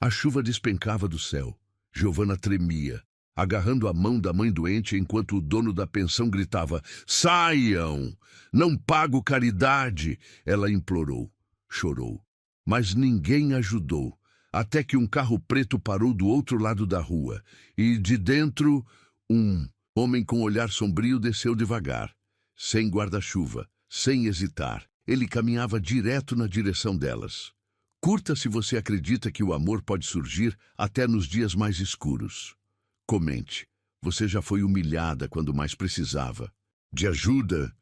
A chuva despencava do céu. Giovanna tremia, agarrando a mão da mãe doente enquanto o dono da pensão gritava: "Saiam! Não pago caridade!" Ela implorou, chorou, mas ninguém ajudou, até que um carro preto parou do outro lado da rua, e de dentro, um homem com olhar sombrio desceu devagar, sem guarda-chuva, sem hesitar. Ele caminhava direto na direção delas. Curta se você acredita que o amor pode surgir até nos dias mais escuros. Comente. Você já foi humilhada quando mais precisava de ajuda?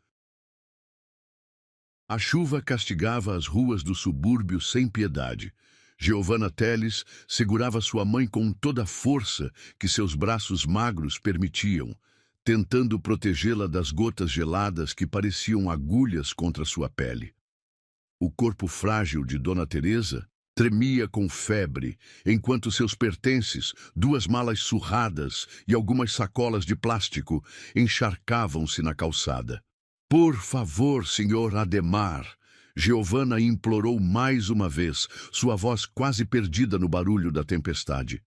A chuva castigava as ruas do subúrbio sem piedade. Giovanna Teles segurava sua mãe com toda a força que seus braços magros permitiam, tentando protegê-la das gotas geladas que pareciam agulhas contra sua pele. O corpo frágil de Dona Teresa tremia com febre, enquanto seus pertences, 2 malas surradas e algumas sacolas de plástico, encharcavam-se na calçada. "Por favor, senhor Ademar", Giovanna implorou mais uma vez, sua voz quase perdida no barulho da tempestade.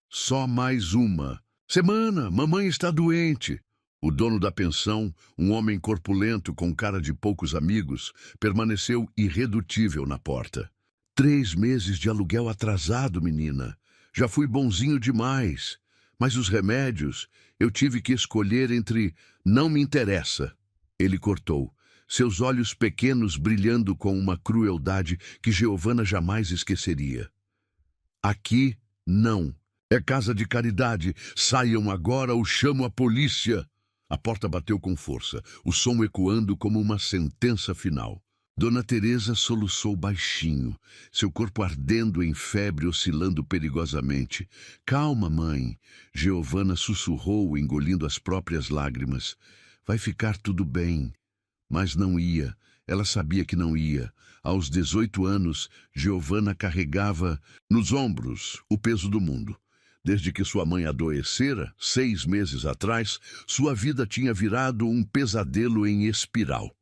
"Só mais uma semana, mamãe está doente." O dono da pensão, um homem corpulento com cara de poucos amigos, permaneceu irredutível na porta. 3 meses de aluguel atrasado, menina. Já fui bonzinho demais. Mas os remédios, eu tive que escolher entre "não me interessa." Ele cortou, seus olhos pequenos brilhando com uma crueldade que Giovanna jamais esqueceria. "Aqui, não. É casa de caridade. Saiam agora ou chamo a polícia." A porta bateu com força, o som ecoando como uma sentença final. Dona Teresa soluçou baixinho, seu corpo ardendo em febre, oscilando perigosamente. "Calma, mãe." Giovanna sussurrou, engolindo as próprias lágrimas. "Vai ficar tudo bem." Mas não ia. Ela sabia que não ia. Aos 18 anos, Giovanna carregava nos ombros o peso do mundo. Desde que sua mãe adoecera, 6 meses atrás, sua vida tinha virado um pesadelo em espiral.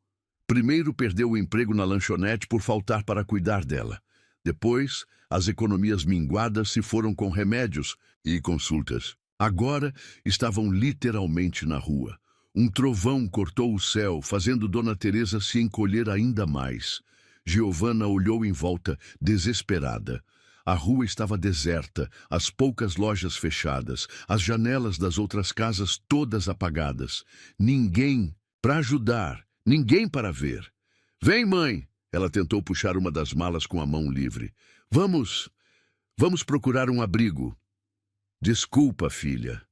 Primeiro perdeu o emprego na lanchonete por faltar para cuidar dela. Depois, as economias minguadas se foram com remédios e consultas. Agora, estavam literalmente na rua. Um trovão cortou o céu, fazendo Dona Teresa se encolher ainda mais. Giovanna olhou em volta, desesperada. A rua estava deserta, as poucas lojas fechadas, as janelas das outras casas todas apagadas. Ninguém para ajudar, ninguém para ver. "Vem, mãe!" Ela tentou puxar uma das malas com a mão livre. Vamos procurar um abrigo." "Desculpa, filha."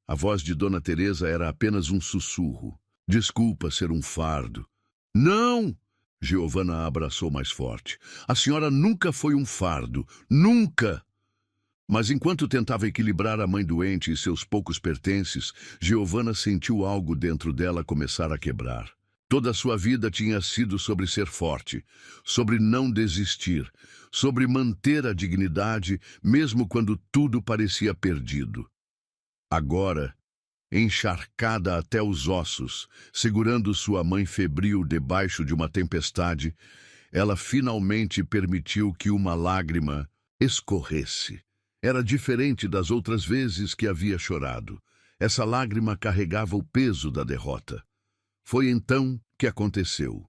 A voz de Dona Teresa era apenas um sussurro. "Desculpa ser um fardo." "Não!" Giovanna a abraçou mais forte. "A senhora nunca foi um fardo. Nunca!" Mas enquanto tentava equilibrar a mãe doente e seus poucos pertences, Giovanna sentiu algo dentro dela começar a quebrar. Toda a sua vida tinha sido sobre ser forte, sobre não desistir, sobre manter a dignidade mesmo quando tudo parecia perdido. Agora, encharcada até os ossos, segurando sua mãe febril debaixo de uma tempestade, ela finalmente permitiu que uma lágrima escorresse. Era diferente das outras vezes que havia chorado. Essa lágrima carregava o peso da derrota. Foi então que aconteceu.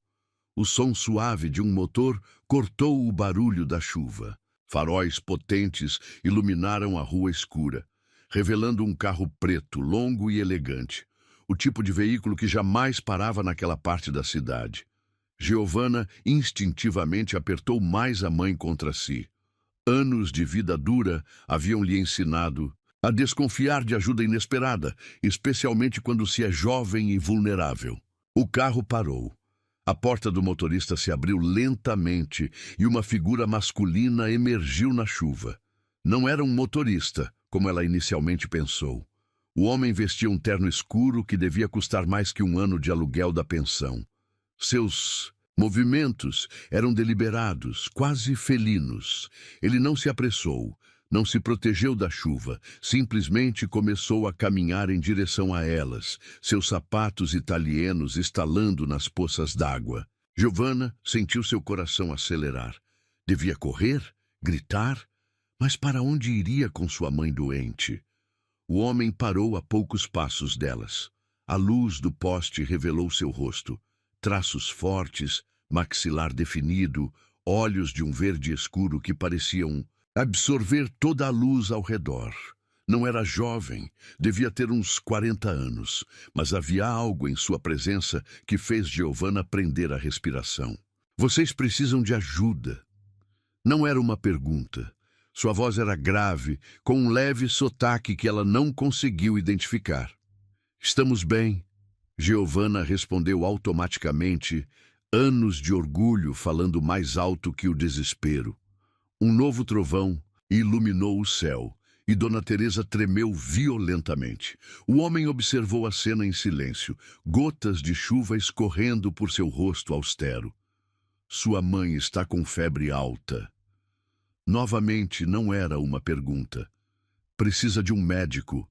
O som suave de um motor cortou o barulho da chuva. Faróis potentes iluminaram a rua escura, revelando um carro preto, longo e elegante, o tipo de veículo que jamais parava naquela parte da cidade. Giovanna instintivamente apertou mais a mãe contra si. Anos de vida dura haviam lhe ensinado a desconfiar de ajuda inesperada, especialmente quando se é jovem e vulnerável. O carro parou. A porta do motorista se abriu lentamente e uma figura masculina emergiu na chuva. Não era um motorista, como ela inicialmente pensou. O homem vestia um terno escuro que devia custar mais que 1 ano de aluguel da pensão. Seus movimentos eram deliberados, quase felinos. Ele não se apressou, não se protegeu da chuva, simplesmente começou a caminhar em direção a elas, seus sapatos italianos estalando nas poças d'água. Giovanna sentiu seu coração acelerar. Devia correr? Gritar? Mas para onde iria com sua mãe doente? O homem parou a poucos passos delas. A luz do poste revelou seu rosto. Traços fortes, maxilar definido, olhos de um verde escuro que pareciam absorver toda a luz ao redor. Não era jovem, devia ter uns 40 anos, mas havia algo em sua presença que fez Giovanna prender a respiração. Vocês precisam de ajuda. Não era uma pergunta. Sua voz era grave, com um leve sotaque que ela não conseguiu identificar. Estamos bem, Giovanna respondeu automaticamente, anos de orgulho falando mais alto que o desespero. Um novo trovão iluminou o céu e Dona Teresa tremeu violentamente. O homem observou a cena em silêncio, gotas de chuva escorrendo por seu rosto austero. Sua mãe está com febre alta. Novamente, não era uma pergunta. Precisa de um médico.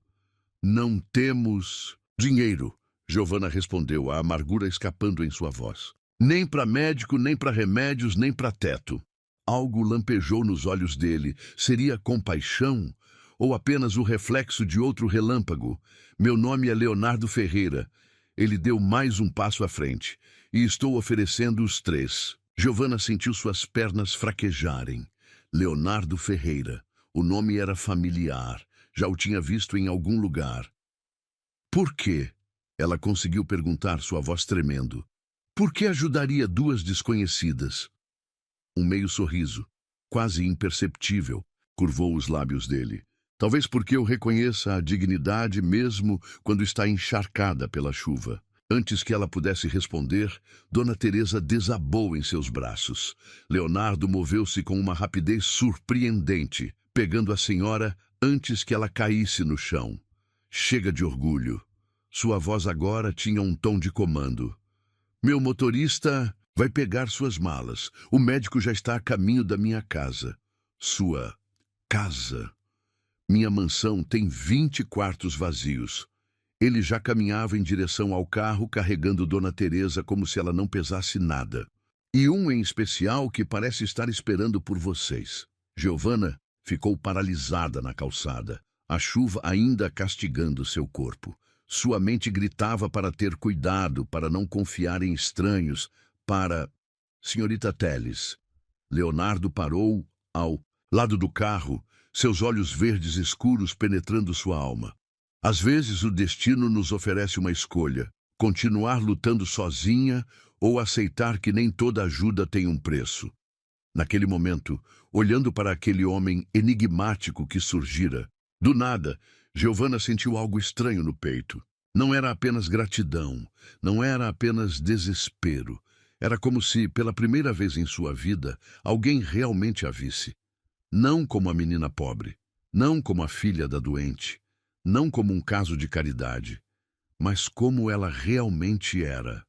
Não temos dinheiro, Giovanna respondeu, a amargura escapando em sua voz. Nem para médico, nem para remédios, nem para teto. Algo lampejou nos olhos dele. Seria compaixão? Ou apenas o reflexo de outro relâmpago? Meu nome é Leonardo Ferreira. Ele deu mais um passo à frente. E estou oferecendo os 3. Giovanna sentiu suas pernas fraquejarem. Leonardo Ferreira. O nome era familiar. Já o tinha visto em algum lugar. Por quê? Ela conseguiu perguntar, sua voz tremendo. Por que ajudaria 2 desconhecidas? Um meio sorriso, quase imperceptível, curvou os lábios dele. Talvez porque eu reconheça a dignidade mesmo quando está encharcada pela chuva. Antes que ela pudesse responder, Dona Teresa desabou em seus braços. Leonardo moveu-se com uma rapidez surpreendente, pegando a senhora antes que ela caísse no chão. Chega de orgulho. Sua voz agora tinha um tom de comando. Meu motorista vai pegar suas malas. O médico já está a caminho da minha casa. Sua casa. Minha mansão tem 20 quartos vazios. Ele já caminhava em direção ao carro, carregando Dona Teresa como se ela não pesasse nada. E um em especial que parece estar esperando por vocês. Giovanna ficou paralisada na calçada, a chuva ainda castigando seu corpo. Sua mente gritava para ter cuidado, para não confiar em estranhos, para... Senhorita Telles. Leonardo parou ao lado do carro, seus olhos verdes escuros penetrando sua alma. Às vezes o destino nos oferece uma escolha, continuar lutando sozinha ou aceitar que nem toda ajuda tem um preço. Naquele momento, olhando para aquele homem enigmático que surgira, do nada, Giovanna sentiu algo estranho no peito. Não era apenas gratidão, não era apenas desespero. Era como se, pela primeira vez em sua vida, alguém realmente a visse. Não como a menina pobre, não como a filha da doente, não como um caso de caridade, mas como ela realmente era.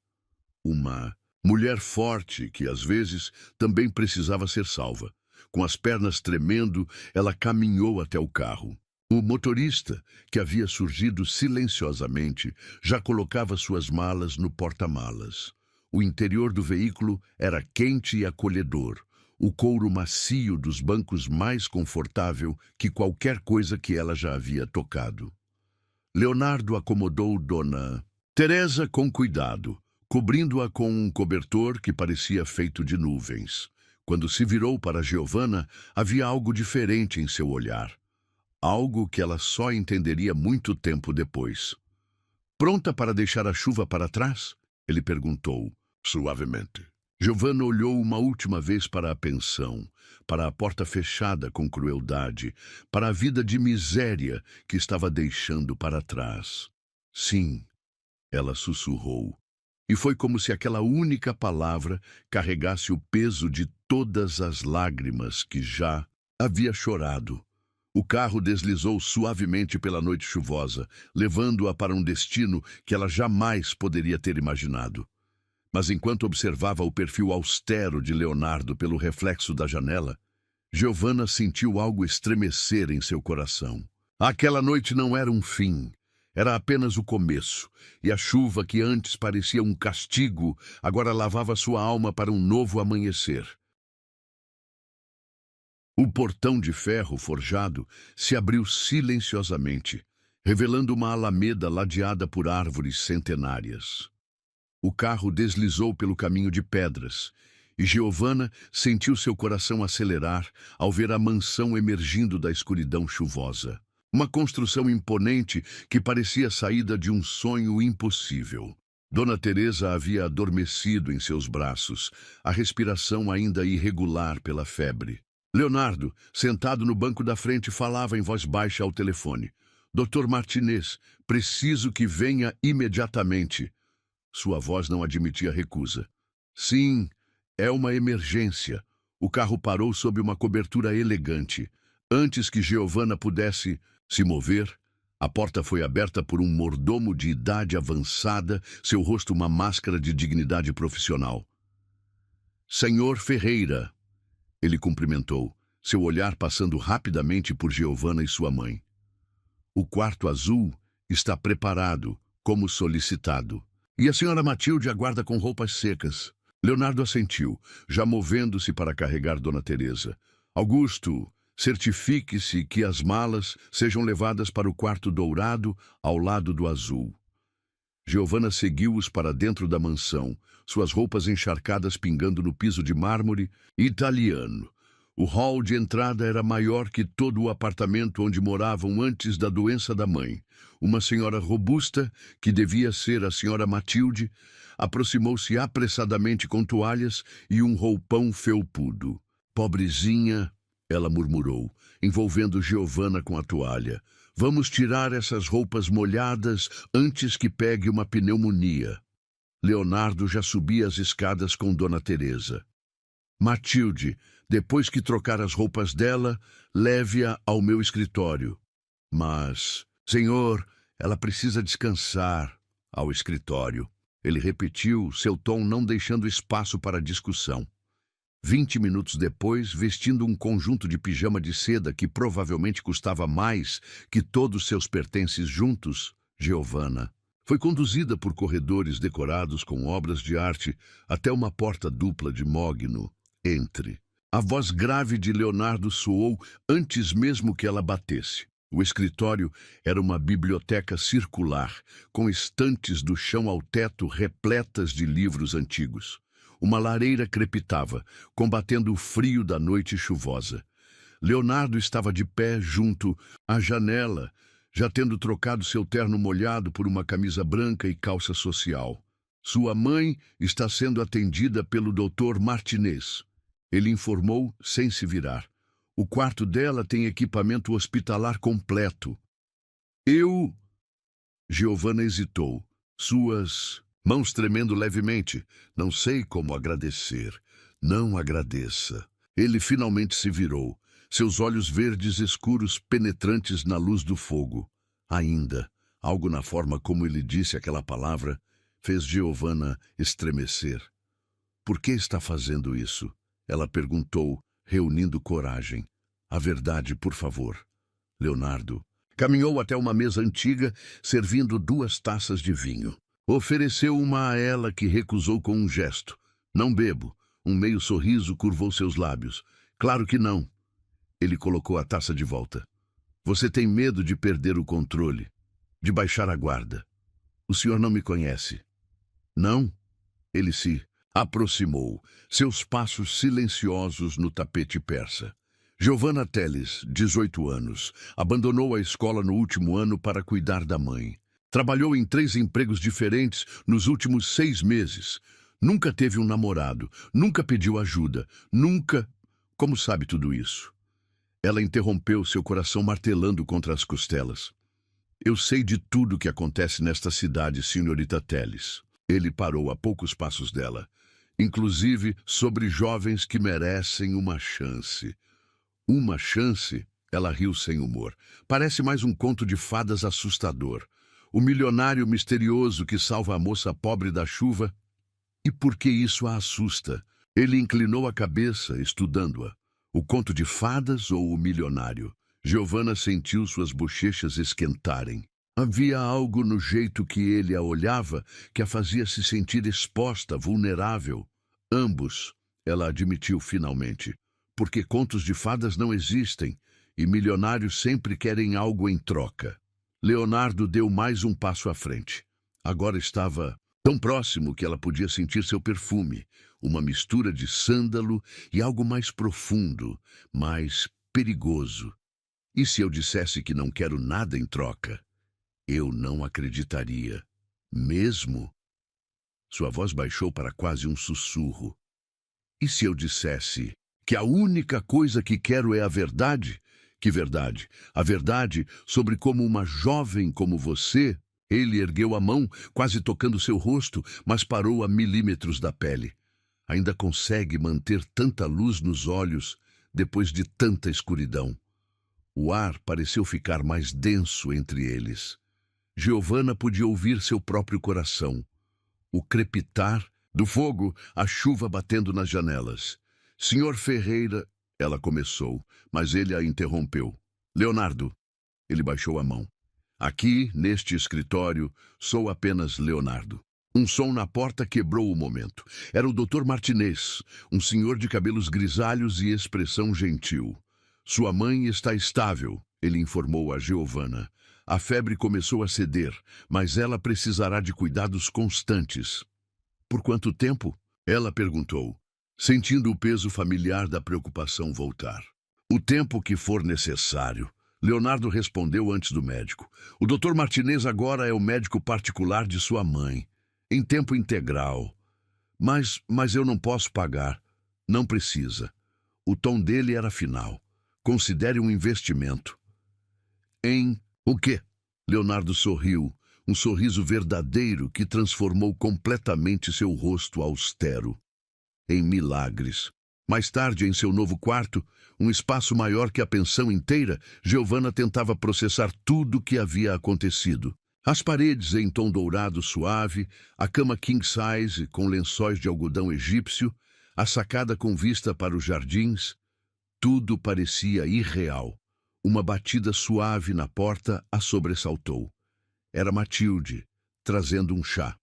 Uma mulher forte que, às vezes, também precisava ser salva. Com as pernas tremendo, ela caminhou até o carro. O motorista, que havia surgido silenciosamente, já colocava suas malas no porta-malas. O interior do veículo era quente e acolhedor, o couro macio dos bancos mais confortável que qualquer coisa que ela já havia tocado. Leonardo acomodou Dona Teresa com cuidado, cobrindo-a com um cobertor que parecia feito de nuvens. Quando se virou para Giovanna, havia algo diferente em seu olhar. Algo que ela só entenderia muito tempo depois. Pronta para deixar a chuva para trás? Ele perguntou, suavemente. Giovanna olhou uma última vez para a pensão, para a porta fechada com crueldade, para a vida de miséria que estava deixando para trás. Sim, ela sussurrou. E foi como se aquela única palavra carregasse o peso de todas as lágrimas que já havia chorado. O carro deslizou suavemente pela noite chuvosa, levando-a para um destino que ela jamais poderia ter imaginado. Mas enquanto observava o perfil austero de Leonardo pelo reflexo da janela, Giovanna sentiu algo estremecer em seu coração. Aquela noite não era um fim, era apenas o começo, e a chuva que antes parecia um castigo, agora lavava sua alma para um novo amanhecer. O portão de ferro forjado se abriu silenciosamente, revelando uma alameda ladeada por árvores centenárias. O carro deslizou pelo caminho de pedras, e Giovanna sentiu seu coração acelerar ao ver a mansão emergindo da escuridão chuvosa. Uma construção imponente que parecia saída de um sonho impossível. Dona Teresa havia adormecido em seus braços, a respiração ainda irregular pela febre. Leonardo, sentado no banco da frente, falava em voz baixa ao telefone. Dr. Martinez, preciso que venha imediatamente. Sua voz não admitia recusa. Sim, é uma emergência. O carro parou sob uma cobertura elegante. Antes que Giovanna pudesse se mover, a porta foi aberta por um mordomo de idade avançada, seu rosto uma máscara de dignidade profissional. Senhor Ferreira, ele cumprimentou, seu olhar passando rapidamente por Giovanna e sua mãe. O quarto azul está preparado, como solicitado. E a senhora Matilde aguarda com roupas secas. Leonardo assentiu, já movendo-se para carregar Dona Teresa. Augusto, certifique-se que as malas sejam levadas para o quarto dourado ao lado do azul. Giovanna seguiu-os para dentro da mansão, suas roupas encharcadas pingando no piso de mármore italiano. O hall de entrada era maior que todo o apartamento onde moravam antes da doença da mãe. Uma senhora robusta, que devia ser a senhora Matilde, aproximou-se apressadamente com toalhas e um roupão felpudo. Pobrezinha, ela murmurou, envolvendo Giovanna com a toalha. Vamos tirar essas roupas molhadas antes que pegue uma pneumonia. Leonardo já subia as escadas com Dona Teresa. Matilde, depois que trocar as roupas dela, leve-a ao meu escritório. Mas, senhor, ela precisa descansar. Ao escritório. Ele repetiu, seu tom não deixando espaço para discussão. 20 minutos depois, vestindo um conjunto de pijama de seda que provavelmente custava mais que todos seus pertences juntos, Giovanna foi conduzida por corredores decorados com obras de arte até uma porta dupla de mogno. Entre. A voz grave de Leonardo soou antes mesmo que ela batesse. O escritório era uma biblioteca circular, com estantes do chão ao teto repletas de livros antigos. Uma lareira crepitava, combatendo o frio da noite chuvosa. Leonardo estava de pé junto à janela, já tendo trocado seu terno molhado por uma camisa branca e calça social. Sua mãe está sendo atendida pelo Dr. Martinez. Ele informou sem se virar. O quarto dela tem equipamento hospitalar completo. Giovanna hesitou, suas mãos tremendo levemente. Não sei como agradecer. Não agradeça. Ele finalmente se virou, seus olhos verdes escuros penetrantes na luz do fogo. Ainda, algo na forma como ele disse aquela palavra, fez Giovanna estremecer. Por que está fazendo isso? Ela perguntou, reunindo coragem. A verdade, por favor. Leonardo caminhou até uma mesa antiga, servindo 2 taças de vinho. Ofereceu uma a ela, que recusou com um gesto. Não bebo. Um meio sorriso curvou seus lábios. Claro que não. Ele colocou a taça de volta. Você tem medo de perder o controle, de baixar a guarda. O senhor não me conhece. Não? Ele se aproximou, seus passos silenciosos no tapete persa. Giovanna Teles, 18 anos, abandonou a escola no último ano para cuidar da mãe. Trabalhou em 3 empregos diferentes nos últimos 6 meses. Nunca teve um namorado, nunca pediu ajuda, nunca... Como sabe tudo isso? Ela interrompeu, seu coração martelando contra as costelas. Eu sei de tudo o que acontece nesta cidade, senhorita Teles. Ele parou a poucos passos dela. Inclusive sobre jovens que merecem uma chance. Uma chance? Ela riu sem humor. Parece mais um conto de fadas assustador. O milionário misterioso que salva a moça pobre da chuva. E por que isso a assusta? Ele inclinou a cabeça, estudando-a. O conto de fadas ou o milionário? Giovanna sentiu suas bochechas esquentarem. Havia algo no jeito que ele a olhava que a fazia se sentir exposta, vulnerável. Ambos, ela admitiu finalmente. porque contos de fadas não existem e milionários sempre querem algo em troca. Leonardo deu mais um passo à frente. Agora estava tão próximo que ela podia sentir seu perfume, uma mistura de sândalo e algo mais profundo, mais perigoso. E se eu dissesse que não quero nada em troca? Eu não acreditaria. Mesmo? Sua voz baixou para quase um sussurro. E se eu dissesse que a única coisa que quero é a verdade? Que verdade? A verdade sobre como uma jovem como você... Ele ergueu a mão, quase tocando seu rosto, mas parou a milímetros da pele. Ainda consegue manter tanta luz nos olhos depois de tanta escuridão. O ar pareceu ficar mais denso entre eles. Giovanna podia ouvir seu próprio coração. O crepitar do fogo, a chuva batendo nas janelas. Senhor Ferreira, ela começou, mas ele a interrompeu. Leonardo, ele baixou a mão. Aqui, neste escritório, sou apenas Leonardo. Um som na porta quebrou o momento. Era o Dr. Martinez, um senhor de cabelos grisalhos e expressão gentil. Sua mãe está estável, ele informou a Giovanna. A febre começou a ceder, mas ela precisará de cuidados constantes. Por quanto tempo? Ela perguntou, sentindo o peso familiar da preocupação voltar. O tempo que for necessário. Leonardo respondeu antes do médico. O Dr. Martinez agora é o médico particular de sua mãe, em tempo integral. Mas eu não posso pagar. Não precisa. O tom dele era final. Considere um investimento. Em o quê? Leonardo sorriu, um sorriso verdadeiro que transformou completamente seu rosto austero. Em milagres. Mais tarde, em seu novo quarto, um espaço maior que a pensão inteira, Giovanna tentava processar tudo o que havia acontecido. As paredes em tom dourado suave, a cama king size com lençóis de algodão egípcio, a sacada com vista para os jardins, tudo parecia irreal. Uma batida suave na porta a sobressaltou. Era Matilde, trazendo um chá.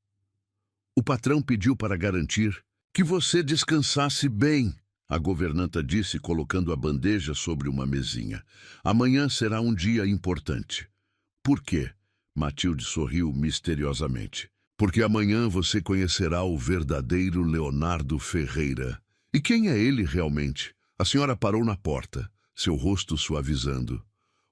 O patrão pediu para garantir que você descansasse bem. A governanta disse, colocando a bandeja sobre uma mesinha. Amanhã será um dia importante. Por quê? Matilde sorriu misteriosamente. Porque amanhã você conhecerá o verdadeiro Leonardo Ferreira. E quem é ele realmente? A senhora parou na porta, seu rosto suavizando.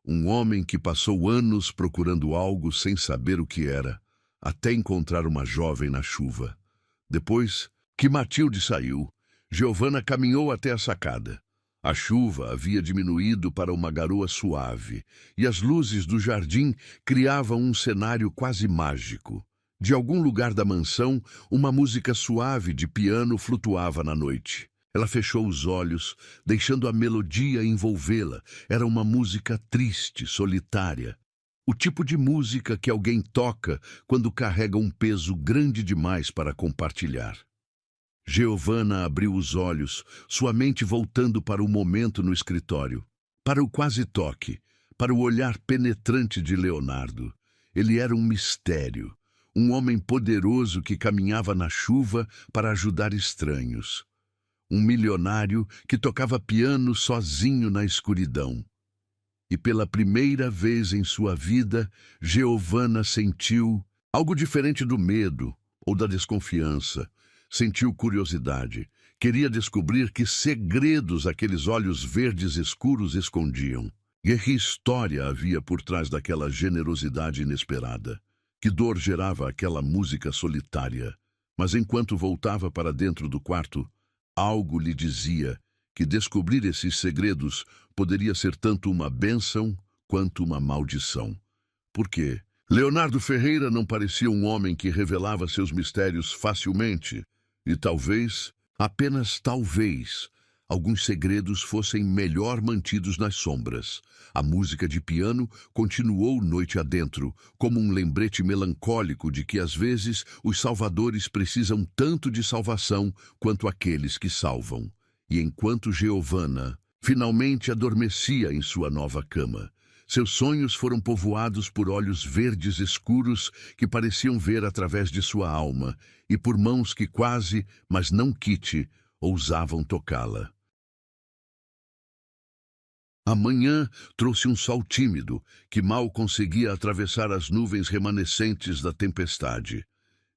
Um homem que passou anos procurando algo sem saber o que era, até encontrar uma jovem na chuva. Depois que Matilde saiu, Giovanna caminhou até a sacada. A chuva havia diminuído para uma garoa suave, e as luzes do jardim criavam um cenário quase mágico. De algum lugar da mansão, uma música suave de piano flutuava na noite. Ela fechou os olhos, deixando a melodia envolvê-la. Era uma música triste, solitária. O tipo de música que alguém toca quando carrega um peso grande demais para compartilhar. Giovanna abriu os olhos, sua mente voltando para o momento no escritório, para o quase toque, para o olhar penetrante de Leonardo. Ele era um mistério, um homem poderoso que caminhava na chuva para ajudar estranhos. Um milionário que tocava piano sozinho na escuridão. E pela primeira vez em sua vida, Giovanna sentiu algo diferente do medo ou da desconfiança. Sentiu curiosidade. Queria descobrir que segredos aqueles olhos verdes escuros escondiam. E que história havia por trás daquela generosidade inesperada. Que dor gerava aquela música solitária. Mas enquanto voltava para dentro do quarto, algo lhe dizia que descobrir esses segredos poderia ser tanto uma bênção quanto uma maldição. Por quê? Leonardo Ferreira não parecia um homem que revelava seus mistérios facilmente. E talvez, apenas talvez, alguns segredos fossem melhor mantidos nas sombras. A música de piano continuou noite adentro, como um lembrete melancólico de que às vezes os salvadores precisam tanto de salvação quanto aqueles que salvam. E enquanto Giovanna finalmente adormecia em sua nova cama, seus sonhos foram povoados por olhos verdes escuros que pareciam ver através de sua alma e por mãos que quase, mas não quite, ousavam tocá-la. A manhã trouxe um sol tímido, que mal conseguia atravessar as nuvens remanescentes da tempestade.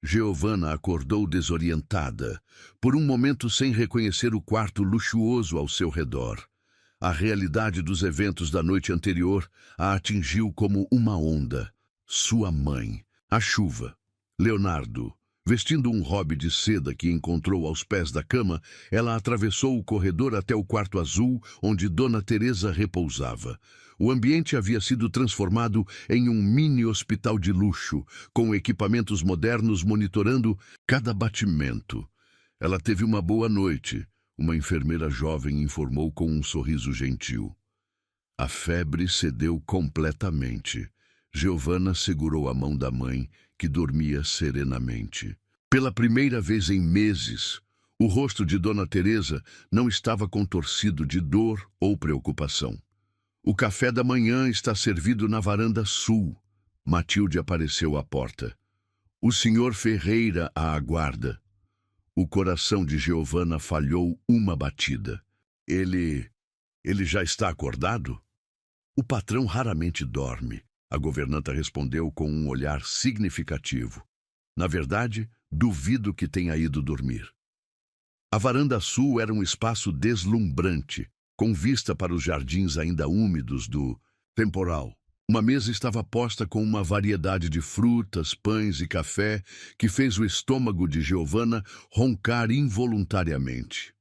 Giovanna acordou desorientada, por um momento sem reconhecer o quarto luxuoso ao seu redor. A realidade dos eventos da noite anterior a atingiu como uma onda. Sua mãe, a chuva, Leonardo. Vestindo um robe de seda que encontrou aos pés da cama, ela atravessou o corredor até o quarto azul onde Dona Teresa repousava. O ambiente havia sido transformado em um mini hospital de luxo, com equipamentos modernos monitorando cada batimento. Ela teve uma boa noite, uma enfermeira jovem informou com um sorriso gentil. A febre cedeu completamente. Giovanna segurou a mão da mãe, que dormia serenamente. Pela primeira vez em meses, o rosto de Dona Teresa não estava contorcido de dor ou preocupação. O café da manhã está servido na varanda sul. Matilde apareceu à porta. O senhor Ferreira a aguarda. O coração de Giovanna falhou uma batida. Ele já está acordado? O patrão raramente dorme. A governanta respondeu com um olhar significativo. Na verdade, duvido que tenha ido dormir. A varanda sul era um espaço deslumbrante, com vista para os jardins ainda úmidos do temporal. Uma mesa estava posta com uma variedade de frutas, pães e café que fez o estômago de Giovanna roncar involuntariamente.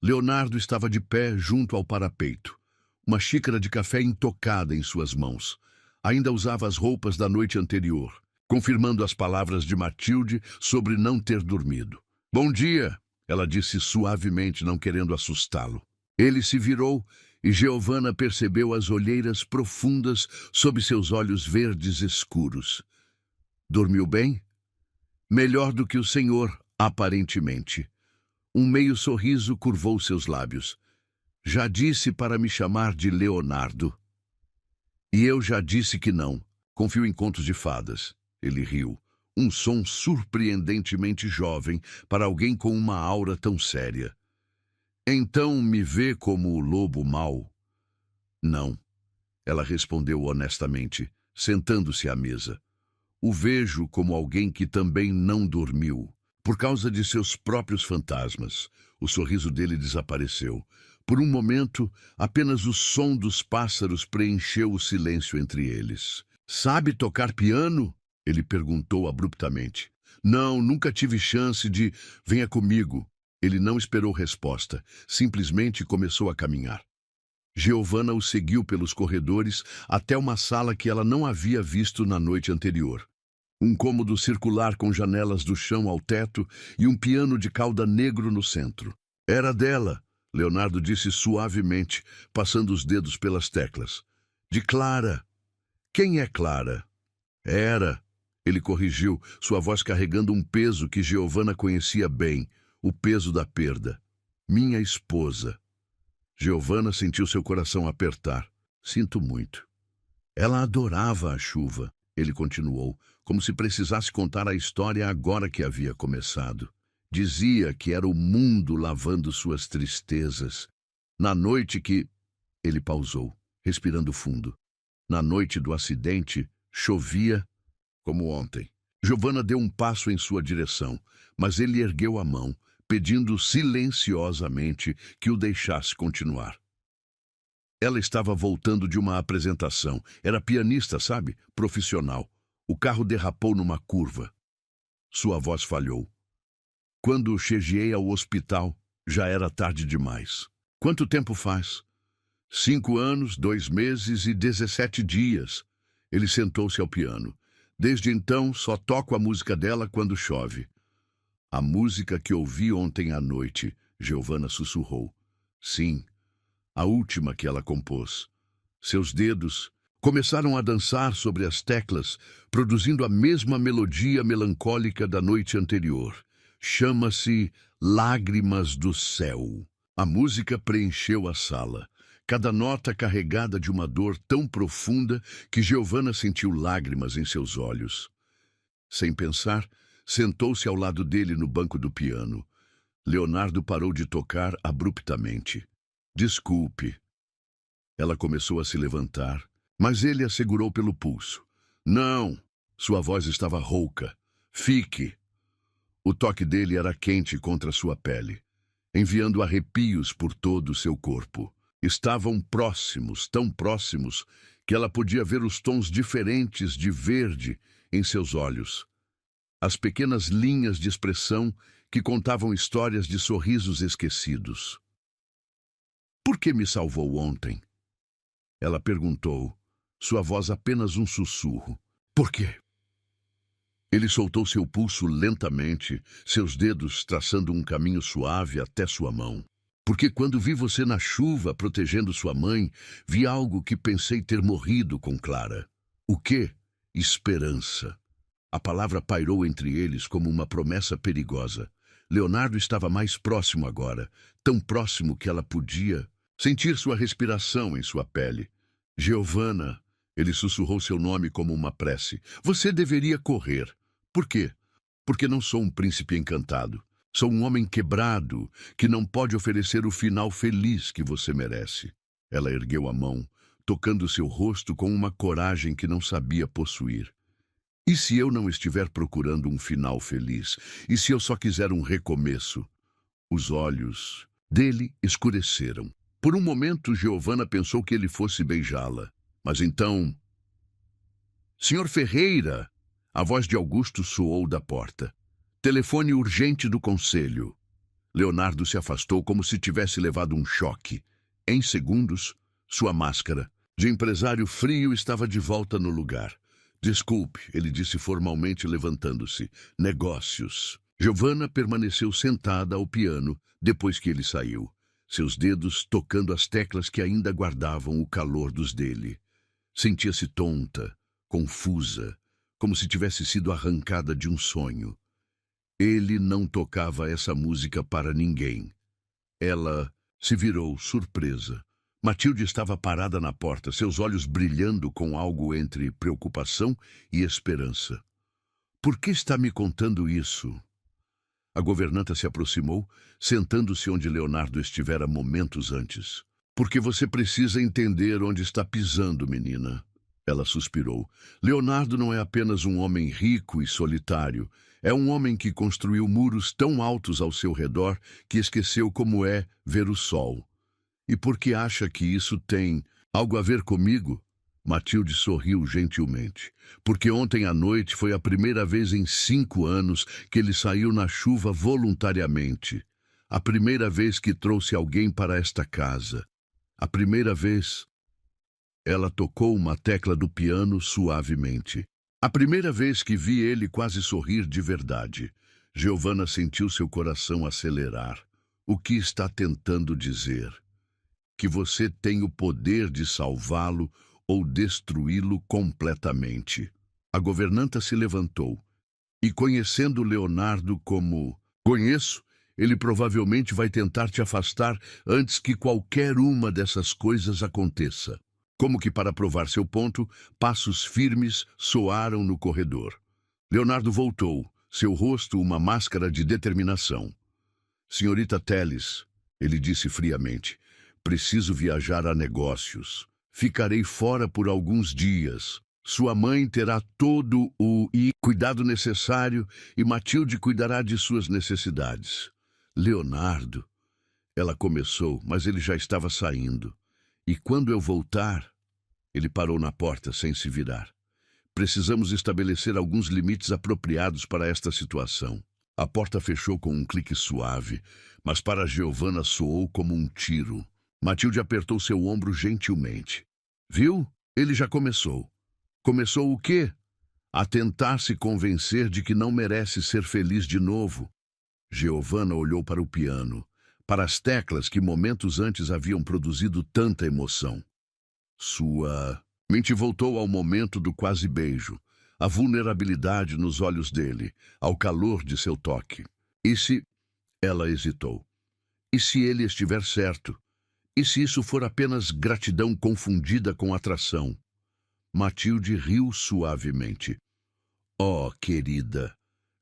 Leonardo estava de pé junto ao parapeito, uma xícara de café intocada em suas mãos. Ainda usava as roupas da noite anterior, confirmando as palavras de Matilde sobre não ter dormido. "Bom dia", ela disse suavemente, não querendo assustá-lo. Ele se virou e Giovanna percebeu as olheiras profundas sob seus olhos verdes escuros. "Dormiu bem?" "Melhor do que o senhor, aparentemente." Um meio sorriso curvou seus lábios. "Já disse para me chamar de Leonardo." "E eu já disse que não. Confio em contos de fadas." Ele riu. Um som surpreendentemente jovem para alguém com uma aura tão séria. "Então me vê como o lobo mau?" "Não." Ela respondeu honestamente, sentando-se à mesa. "O vejo como alguém que também não dormiu, por causa de seus próprios fantasmas." O sorriso dele desapareceu. Por um momento, apenas o som dos pássaros preencheu o silêncio entre eles. "Sabe tocar piano?" Ele perguntou abruptamente. "Não, nunca tive chance de... Venha comigo." Ele não esperou resposta, simplesmente começou a caminhar. Giovanna o seguiu pelos corredores até uma sala que ela não havia visto na noite anterior. Um cômodo circular com janelas do chão ao teto e um piano de cauda negro no centro. "Era dela", Leonardo disse suavemente, passando os dedos pelas teclas. "De Clara." "Quem é Clara?" "Era", ele corrigiu, sua voz carregando um peso que Giovanna conhecia bem, o peso da perda. "Minha esposa." Giovanna sentiu seu coração apertar. "Sinto muito." "Ela adorava a chuva", ele continuou, como se precisasse contar a história agora que havia começado. "Dizia que era o mundo lavando suas tristezas. Na noite que..." Ele pausou, respirando fundo. "Na noite do acidente, chovia como ontem." Giovanna deu um passo em sua direção, mas ele ergueu a mão, pedindo silenciosamente que o deixasse continuar. Ela estava voltando de uma apresentação. Era pianista, sabe? Profissional. O carro derrapou numa curva. Sua voz falhou. "Quando cheguei ao hospital, já era tarde demais." "Quanto tempo faz?" 5 anos, 2 meses e 17 dias. Ele sentou-se ao piano. "Desde então, só toco a música dela quando chove." "A música que ouvi ontem à noite", Giovanna sussurrou. "Sim, a última que ela compôs." Seus dedos começaram a dançar sobre as teclas, produzindo a mesma melodia melancólica da noite anterior. Chama-se Lágrimas do Céu. A música preencheu a sala, cada nota carregada de uma dor tão profunda que Giovanna sentiu lágrimas em seus olhos. Sem pensar, sentou-se ao lado dele no banco do piano. Leonardo parou de tocar abruptamente. "Desculpe." Ela começou a se levantar, mas ele a segurou pelo pulso. Não! Sua voz estava rouca. Fique! O toque dele era quente contra sua pele, enviando arrepios por todo o seu corpo. Estavam próximos, tão próximos, que ela podia ver os tons diferentes de verde em seus olhos. As pequenas linhas de expressão que contavam histórias de sorrisos esquecidos. Por que me salvou ontem? Ela perguntou, sua voz apenas um sussurro. Por quê? Ele soltou seu pulso lentamente, seus dedos traçando um caminho suave até sua mão. Porque quando vi você na chuva protegendo sua mãe, vi algo que pensei ter morrido com Clara. O quê? Esperança. A palavra pairou entre eles como uma promessa perigosa. Leonardo estava mais próximo agora, tão próximo que ela podia sentir sua respiração em sua pele. Giovanna, ele sussurrou seu nome como uma prece. Você deveria correr. Por quê? Porque não sou um príncipe encantado. Sou um homem quebrado, que não pode oferecer o final feliz que você merece. Ela ergueu a mão, tocando seu rosto com uma coragem que não sabia possuir. E se eu não estiver procurando um final feliz? E se eu só quiser um recomeço? Os olhos dele escureceram. Por um momento, Giovanna pensou que ele fosse beijá-la. Mas então... Senhor Ferreira! A voz de Augusto soou da porta. Telefone urgente do conselho. Leonardo se afastou como se tivesse levado um choque. Em segundos, sua máscara de empresário frio estava de volta no lugar. Desculpe, ele disse formalmente levantando-se. Negócios. Giovanna permaneceu sentada ao piano depois que ele saiu, seus dedos tocando as teclas que ainda guardavam o calor dos dele. Sentia-se tonta, confusa, como se tivesse sido arrancada de um sonho. Ele não tocava essa música para ninguém. Ela se virou, surpresa. Matilde estava parada na porta, seus olhos brilhando com algo entre preocupação e esperança. Por que está me contando isso? A governanta se aproximou, sentando-se onde Leonardo estivera momentos antes. Porque você precisa entender onde está pisando, menina. Ela suspirou. Leonardo não é apenas um homem rico e solitário. É um homem que construiu muros tão altos ao seu redor que esqueceu como é ver o sol. E por que acha que isso tem algo a ver comigo? Matilde sorriu gentilmente. Porque ontem à noite foi a primeira vez em 5 anos que ele saiu na chuva voluntariamente. A primeira vez que trouxe alguém para esta casa. A primeira vez... Ela tocou uma tecla do piano suavemente. A primeira vez que vi ele quase sorrir de verdade. Giovanna sentiu seu coração acelerar. O que está tentando dizer? Que você tem o poder de salvá-lo ou destruí-lo completamente. A governanta se levantou. E conhecendo Leonardo como... Conheço, ele provavelmente vai tentar te afastar antes que qualquer uma dessas coisas aconteça. Como que para provar seu ponto, passos firmes soaram no corredor. Leonardo voltou, seu rosto uma máscara de determinação. Senhorita Telles, ele disse friamente, preciso viajar a negócios. Ficarei fora por alguns dias. Sua mãe terá todo o cuidado necessário e Matilde cuidará de suas necessidades. Leonardo, ela começou, mas ele já estava saindo. E quando eu voltar... Ele parou na porta sem se virar. Precisamos estabelecer alguns limites apropriados para esta situação. A porta fechou com um clique suave, mas para Giovanna soou como um tiro. Matilde apertou seu ombro gentilmente. Viu? Ele já começou. Começou o quê? A tentar se convencer de que não merece ser feliz de novo. Giovanna olhou para o piano, para as teclas que momentos antes haviam produzido tanta emoção. Sua mente voltou ao momento do quase beijo, a vulnerabilidade nos olhos dele, ao calor de seu toque. E se... Ela hesitou. E se ele estiver certo? E se isso for apenas gratidão confundida com atração? Matilde riu suavemente. Oh, querida,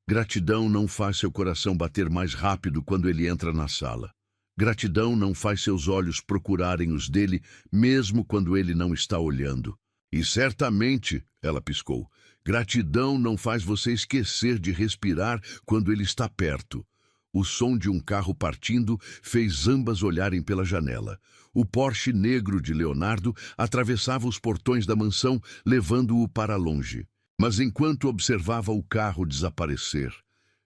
gratidão não faz seu coração bater mais rápido quando ele entra na sala. Gratidão não faz seus olhos procurarem os dele, mesmo quando ele não está olhando. E certamente, ela piscou, gratidão não faz você esquecer de respirar quando ele está perto. O som de um carro partindo fez ambas olharem pela janela. O Porsche negro de Leonardo atravessava os portões da mansão, levando-o para longe. Mas enquanto observava o carro desaparecer,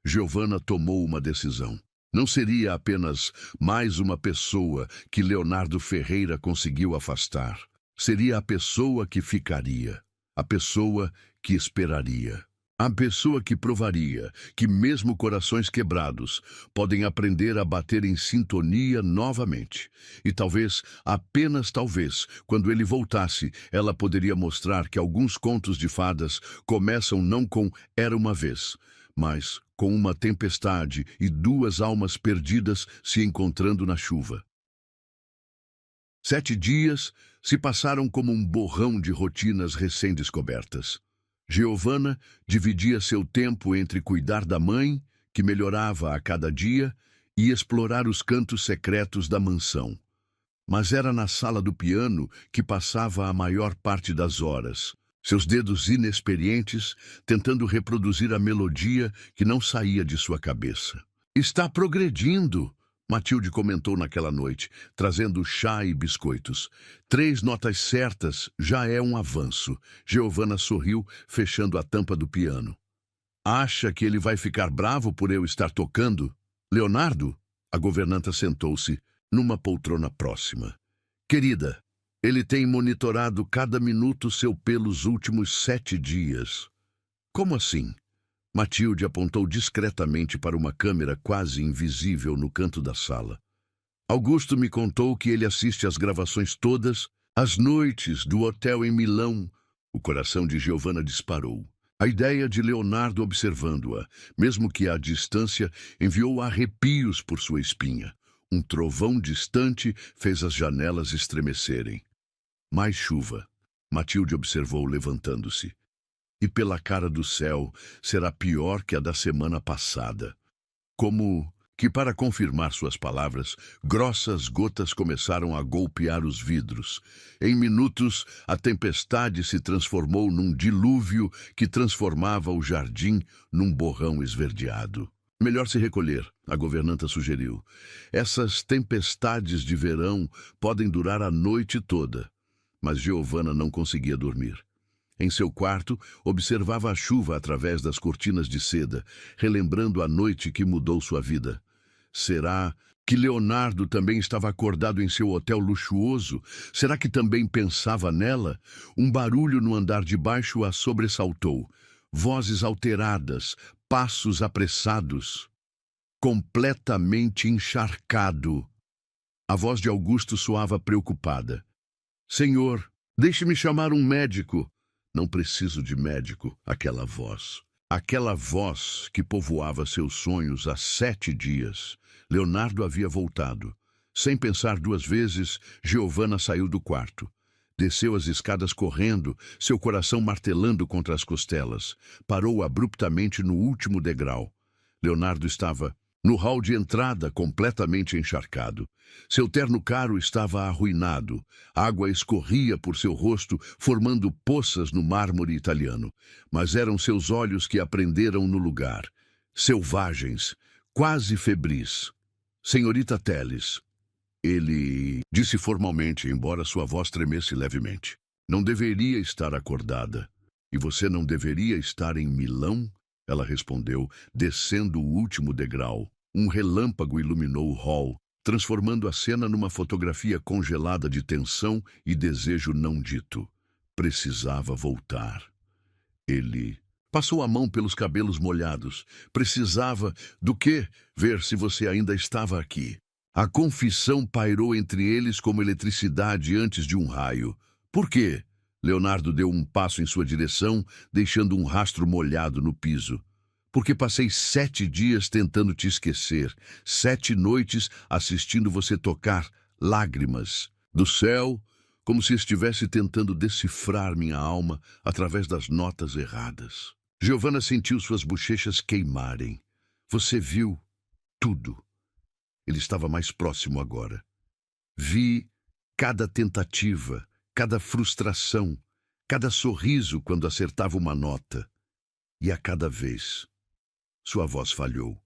Giovanna tomou uma decisão. Não seria apenas mais uma pessoa que Leonardo Ferreira conseguiu afastar. Seria a pessoa que ficaria, a pessoa que esperaria. A pessoa que provaria que mesmo corações quebrados podem aprender a bater em sintonia novamente. E talvez, apenas talvez, quando ele voltasse, ela poderia mostrar que alguns contos de fadas começam não com "era uma vez", mas com uma tempestade e duas almas perdidas se encontrando na chuva. 7 dias se passaram como um borrão de rotinas recém-descobertas. Giovanna dividia seu tempo entre cuidar da mãe, que melhorava a cada dia, e explorar os cantos secretos da mansão. Mas era na sala do piano que passava a maior parte das horas, seus dedos inexperientes tentando reproduzir a melodia que não saía de sua cabeça. "Está progredindo", Matilde comentou naquela noite, trazendo chá e biscoitos. 3 notas certas já é um avanço. Giovanna sorriu, fechando a tampa do piano. "Acha que ele vai ficar bravo por eu estar tocando? Leonardo?" A governanta sentou-se numa poltrona próxima. "Querida, ele tem monitorado cada minuto seu pelos últimos 7 dias. "Como assim?" Matilde apontou discretamente para uma câmera quase invisível no canto da sala. "Augusto me contou que ele assiste às gravações todas, às noites do hotel em Milão." O coração de Giovanna disparou. A ideia de Leonardo observando-a, mesmo que à distância, enviou arrepios por sua espinha. Um trovão distante fez as janelas estremecerem. "Mais chuva", Matilde observou levantando-se. "E pela cara do céu, será pior que a da semana passada." Como que, para confirmar suas palavras, grossas gotas começaram a golpear os vidros. Em minutos, a tempestade se transformou num dilúvio que transformava o jardim num borrão esverdeado. "Melhor se recolher", a governanta sugeriu. "Essas tempestades de verão podem durar a noite toda." Mas Giovanna não conseguia dormir. Em seu quarto, observava a chuva através das cortinas de seda, relembrando a noite que mudou sua vida. Será que Leonardo também estava acordado em seu hotel luxuoso? Será que também pensava nela? Um barulho no andar de baixo a sobressaltou. Vozes alteradas, passos apressados. Completamente encharcado. A voz de Augusto soava preocupada. "Senhor, deixe-me chamar um médico." "Não preciso de médico", aquela voz. Aquela voz que povoava seus sonhos há 7 dias. Leonardo havia voltado. Sem pensar 2 vezes, Giovanna saiu do quarto. Desceu as escadas correndo, seu coração martelando contra as costelas. Parou abruptamente no último degrau. Leonardo estava no hall de entrada, completamente encharcado. Seu terno caro estava arruinado. Água escorria por seu rosto, formando poças no mármore italiano. Mas eram seus olhos que aprenderam no lugar. Selvagens, quase febris. "Senhorita Telles", ele disse formalmente, embora sua voz tremesse levemente. "Não deveria estar acordada." "E você não deveria estar em Milão?" Ela respondeu, descendo o último degrau. Um relâmpago iluminou o hall, transformando a cena numa fotografia congelada de tensão e desejo não dito. Precisava voltar. Ele passou a mão pelos cabelos molhados. "Precisava do quê? Ver se você ainda estava aqui." A confissão pairou entre eles como eletricidade antes de um raio. "Por quê?" Leonardo deu um passo em sua direção, deixando um rastro molhado no piso. "Porque passei 7 dias tentando te esquecer, 7 noites assistindo você tocar lágrimas do céu, como se estivesse tentando decifrar minha alma através das notas erradas." Giovanna sentiu suas bochechas queimarem. "Você viu tudo." Ele estava mais próximo agora. Vi cada tentativa, cada frustração, cada sorriso quando acertava uma nota. E a cada vez, sua voz falhou.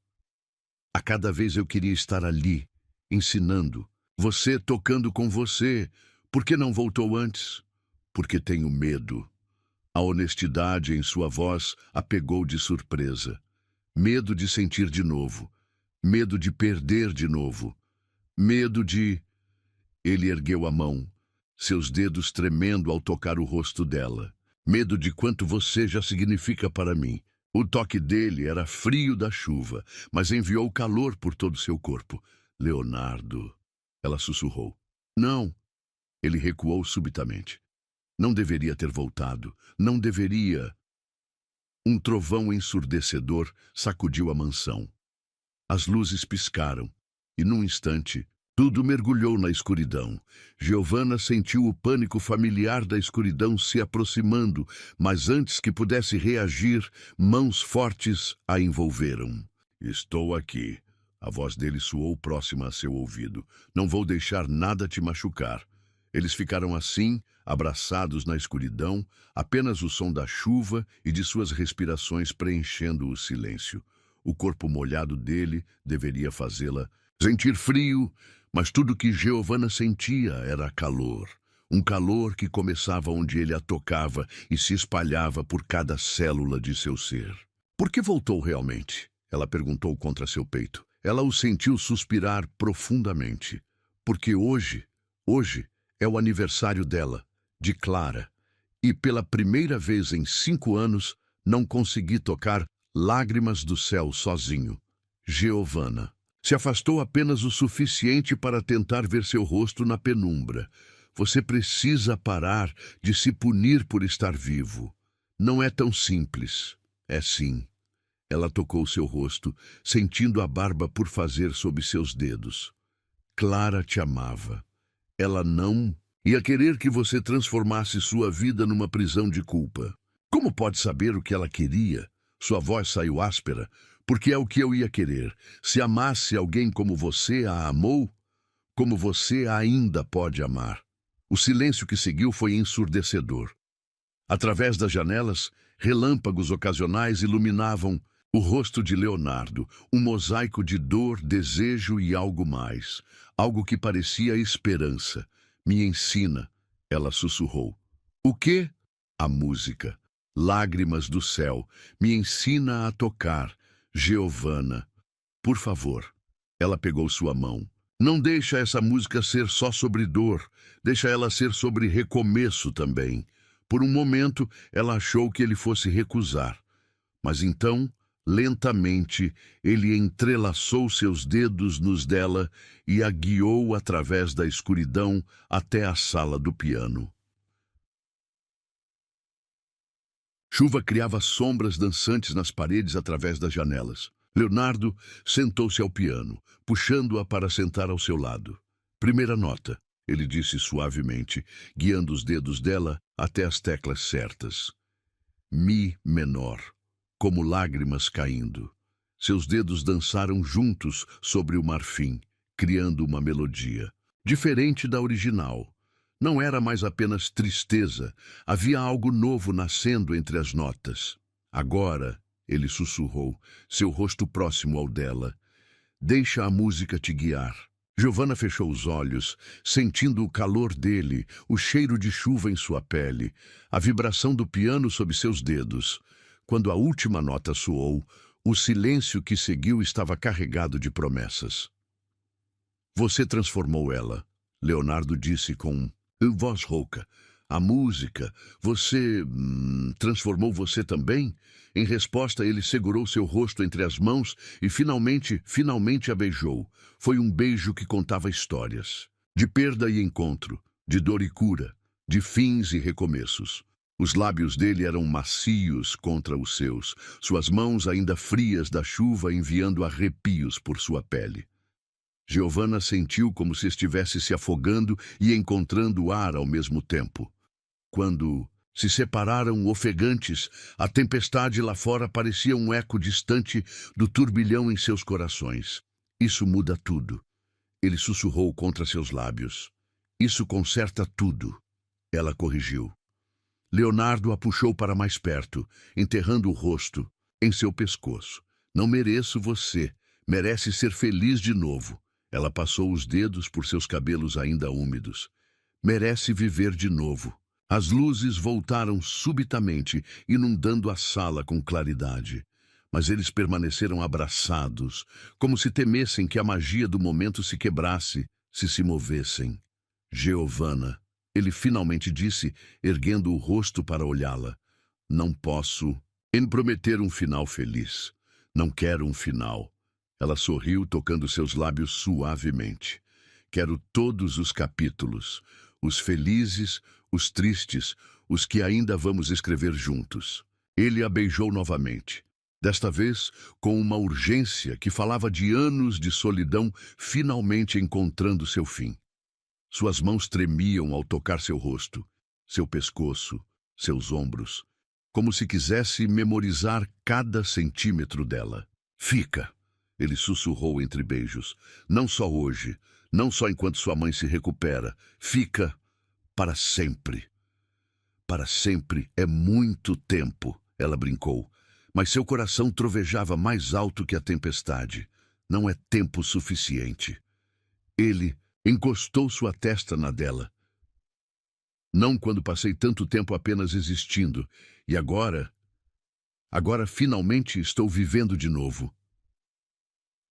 A cada vez eu queria estar ali, ensinando, você tocando com você. Por que não voltou antes? Porque tenho medo. A honestidade em sua voz a pegou de surpresa. Medo de sentir de novo. Medo de perder de novo. Medo de... Ele ergueu a mão, seus dedos tremendo ao tocar o rosto dela. Medo de quanto você já significa para mim. O toque dele era frio da chuva, mas enviou calor por todo seu corpo. Leonardo, ela sussurrou. Não. Ele recuou subitamente. Não deveria ter voltado. Não deveria. Um trovão ensurdecedor sacudiu a mansão. As luzes piscaram, e num instante, tudo mergulhou na escuridão. Giovanna sentiu o pânico familiar da escuridão se aproximando, mas antes que pudesse reagir, mãos fortes a envolveram. Estou aqui. A voz dele soou próxima a seu ouvido. Não vou deixar nada te machucar. Eles ficaram assim, abraçados na escuridão, apenas o som da chuva e de suas respirações preenchendo o silêncio. O corpo molhado dele deveria fazê-la sentir frio, mas tudo que Giovanna sentia era calor. Um calor que começava onde ele a tocava e se espalhava por cada célula de seu ser. Por que voltou realmente? Ela perguntou contra seu peito. Ela o sentiu suspirar profundamente. Porque hoje é o aniversário dela, de Clara. E pela primeira vez em 5 anos, não consegui tocar Lágrimas do Céu sozinho. Giovanna se afastou apenas o suficiente para tentar ver seu rosto na penumbra. Você precisa parar de se punir por estar vivo. Não é tão simples. É sim. Ela tocou seu rosto, sentindo a barba por fazer sob seus dedos. Clara te amava. Ela não ia querer que você transformasse sua vida numa prisão de culpa. Como pode saber o que ela queria? Sua voz saiu áspera. Porque é o que eu ia querer. Se amasse alguém como você a amou, como você ainda pode amar. O silêncio que seguiu foi ensurdecedor. Através das janelas, relâmpagos ocasionais iluminavam o rosto de Leonardo, um mosaico de dor, desejo e algo mais. Algo que parecia esperança. Me ensina, ela sussurrou. O quê? A música. Lágrimas do Céu. Me ensina a tocar. Giovanna, por favor. Ela pegou sua mão. Não deixa essa música ser só sobre dor. Deixa ela ser sobre recomeço também. Por um momento, ela achou que ele fosse recusar. Mas então, lentamente, ele entrelaçou seus dedos nos dela e a guiou através da escuridão até a sala do piano. Chuva criava sombras dançantes nas paredes através das janelas. Leonardo sentou-se ao piano, puxando-a para sentar ao seu lado. Primeira nota, ele disse suavemente, guiando os dedos dela até as teclas certas. Mi menor, como lágrimas caindo. Seus dedos dançaram juntos sobre o marfim, criando uma melodia. Diferente da original. Não era mais apenas tristeza, havia algo novo nascendo entre as notas. Agora, ele sussurrou, seu rosto próximo ao dela. Deixa a música te guiar. Giovanna fechou os olhos, sentindo o calor dele, o cheiro de chuva em sua pele, a vibração do piano sob seus dedos. Quando a última nota soou, o silêncio que seguiu estava carregado de promessas. Você transformou ela, Leonardo disse com voz rouca. A música, você transformou você também? Em resposta, ele segurou seu rosto entre as mãos e finalmente a beijou. Foi um beijo que contava histórias. De perda e encontro, de dor e cura, de fins e recomeços. Os lábios dele eram macios contra os seus, suas mãos ainda frias da chuva enviando arrepios por sua pele. Giovanna sentiu como se estivesse se afogando e encontrando ar ao mesmo tempo. Quando se separaram ofegantes, a tempestade lá fora parecia um eco distante do turbilhão em seus corações. Isso muda tudo. Ele sussurrou contra seus lábios. Isso conserta tudo. Ela corrigiu. Leonardo a puxou para mais perto, enterrando o rosto em seu pescoço. Não mereço você. Merece ser feliz de novo. Ela passou os dedos por seus cabelos ainda úmidos. Merece viver de novo. As luzes voltaram subitamente, inundando a sala com claridade. Mas eles permaneceram abraçados, como se temessem que a magia do momento se quebrasse, se movessem. Giovanna, ele finalmente disse, erguendo o rosto para olhá-la. Não posso prometer um final feliz. Não quero um final. Ela sorriu, tocando seus lábios suavemente. Quero todos os capítulos, os felizes, os tristes, os que ainda vamos escrever juntos. Ele a beijou novamente. Desta vez, com uma urgência que falava de anos de solidão finalmente encontrando seu fim. Suas mãos tremiam ao tocar seu rosto, seu pescoço, seus ombros, como se quisesse memorizar cada centímetro dela. Fica, ele sussurrou entre beijos. Não só hoje, não só enquanto sua mãe se recupera. Fica para sempre. Para sempre é muito tempo, ela brincou. Mas seu coração trovejava mais alto que a tempestade. Não é tempo suficiente. Ele encostou sua testa na dela. Não quando passei tanto tempo apenas existindo. E agora finalmente estou vivendo de novo.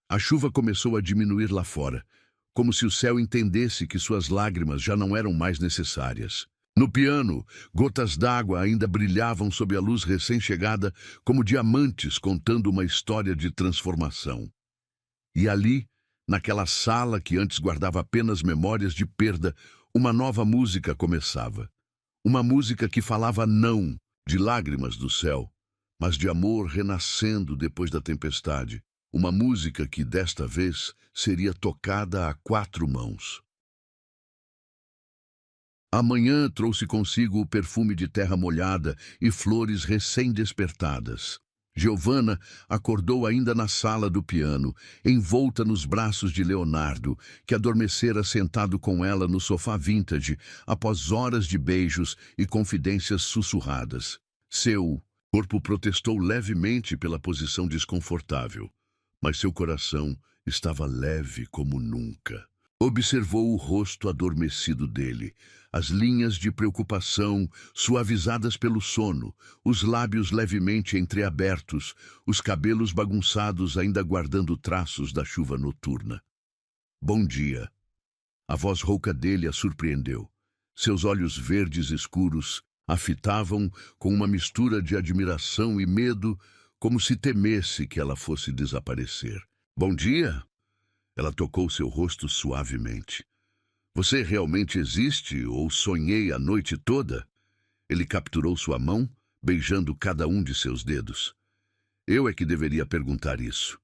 A chuva começou a diminuir lá fora, como se o céu entendesse que suas lágrimas já não eram mais necessárias. No piano, gotas d'água ainda brilhavam sob a luz recém-chegada como diamantes contando uma história de transformação. E ali, naquela sala que antes guardava apenas memórias de perda, uma nova música começava. Uma música que falava não de lágrimas do céu, mas de amor renascendo depois da tempestade. Uma música que, desta vez, seria tocada a 4 mãos. A manhã trouxe consigo o perfume de terra molhada e flores recém-despertadas. Giovanna acordou ainda na sala do piano, envolta nos braços de Leonardo, que adormecera sentado com ela no sofá vintage, após horas de beijos e confidências sussurradas. Seu corpo protestou levemente pela posição desconfortável, mas seu coração estava leve como nunca. Observou o rosto adormecido dele, as linhas de preocupação suavizadas pelo sono, os lábios levemente entreabertos, os cabelos bagunçados ainda guardando traços da chuva noturna. Bom dia. A voz rouca dele a surpreendeu. Seus olhos verdes escuros a fitavam com uma mistura de admiração e medo, como se temesse que ela fosse desaparecer. Bom dia. Ela tocou seu rosto suavemente. Você realmente existe ou sonhei a noite toda? Ele capturou sua mão, beijando cada um de seus dedos. Eu é que deveria perguntar isso.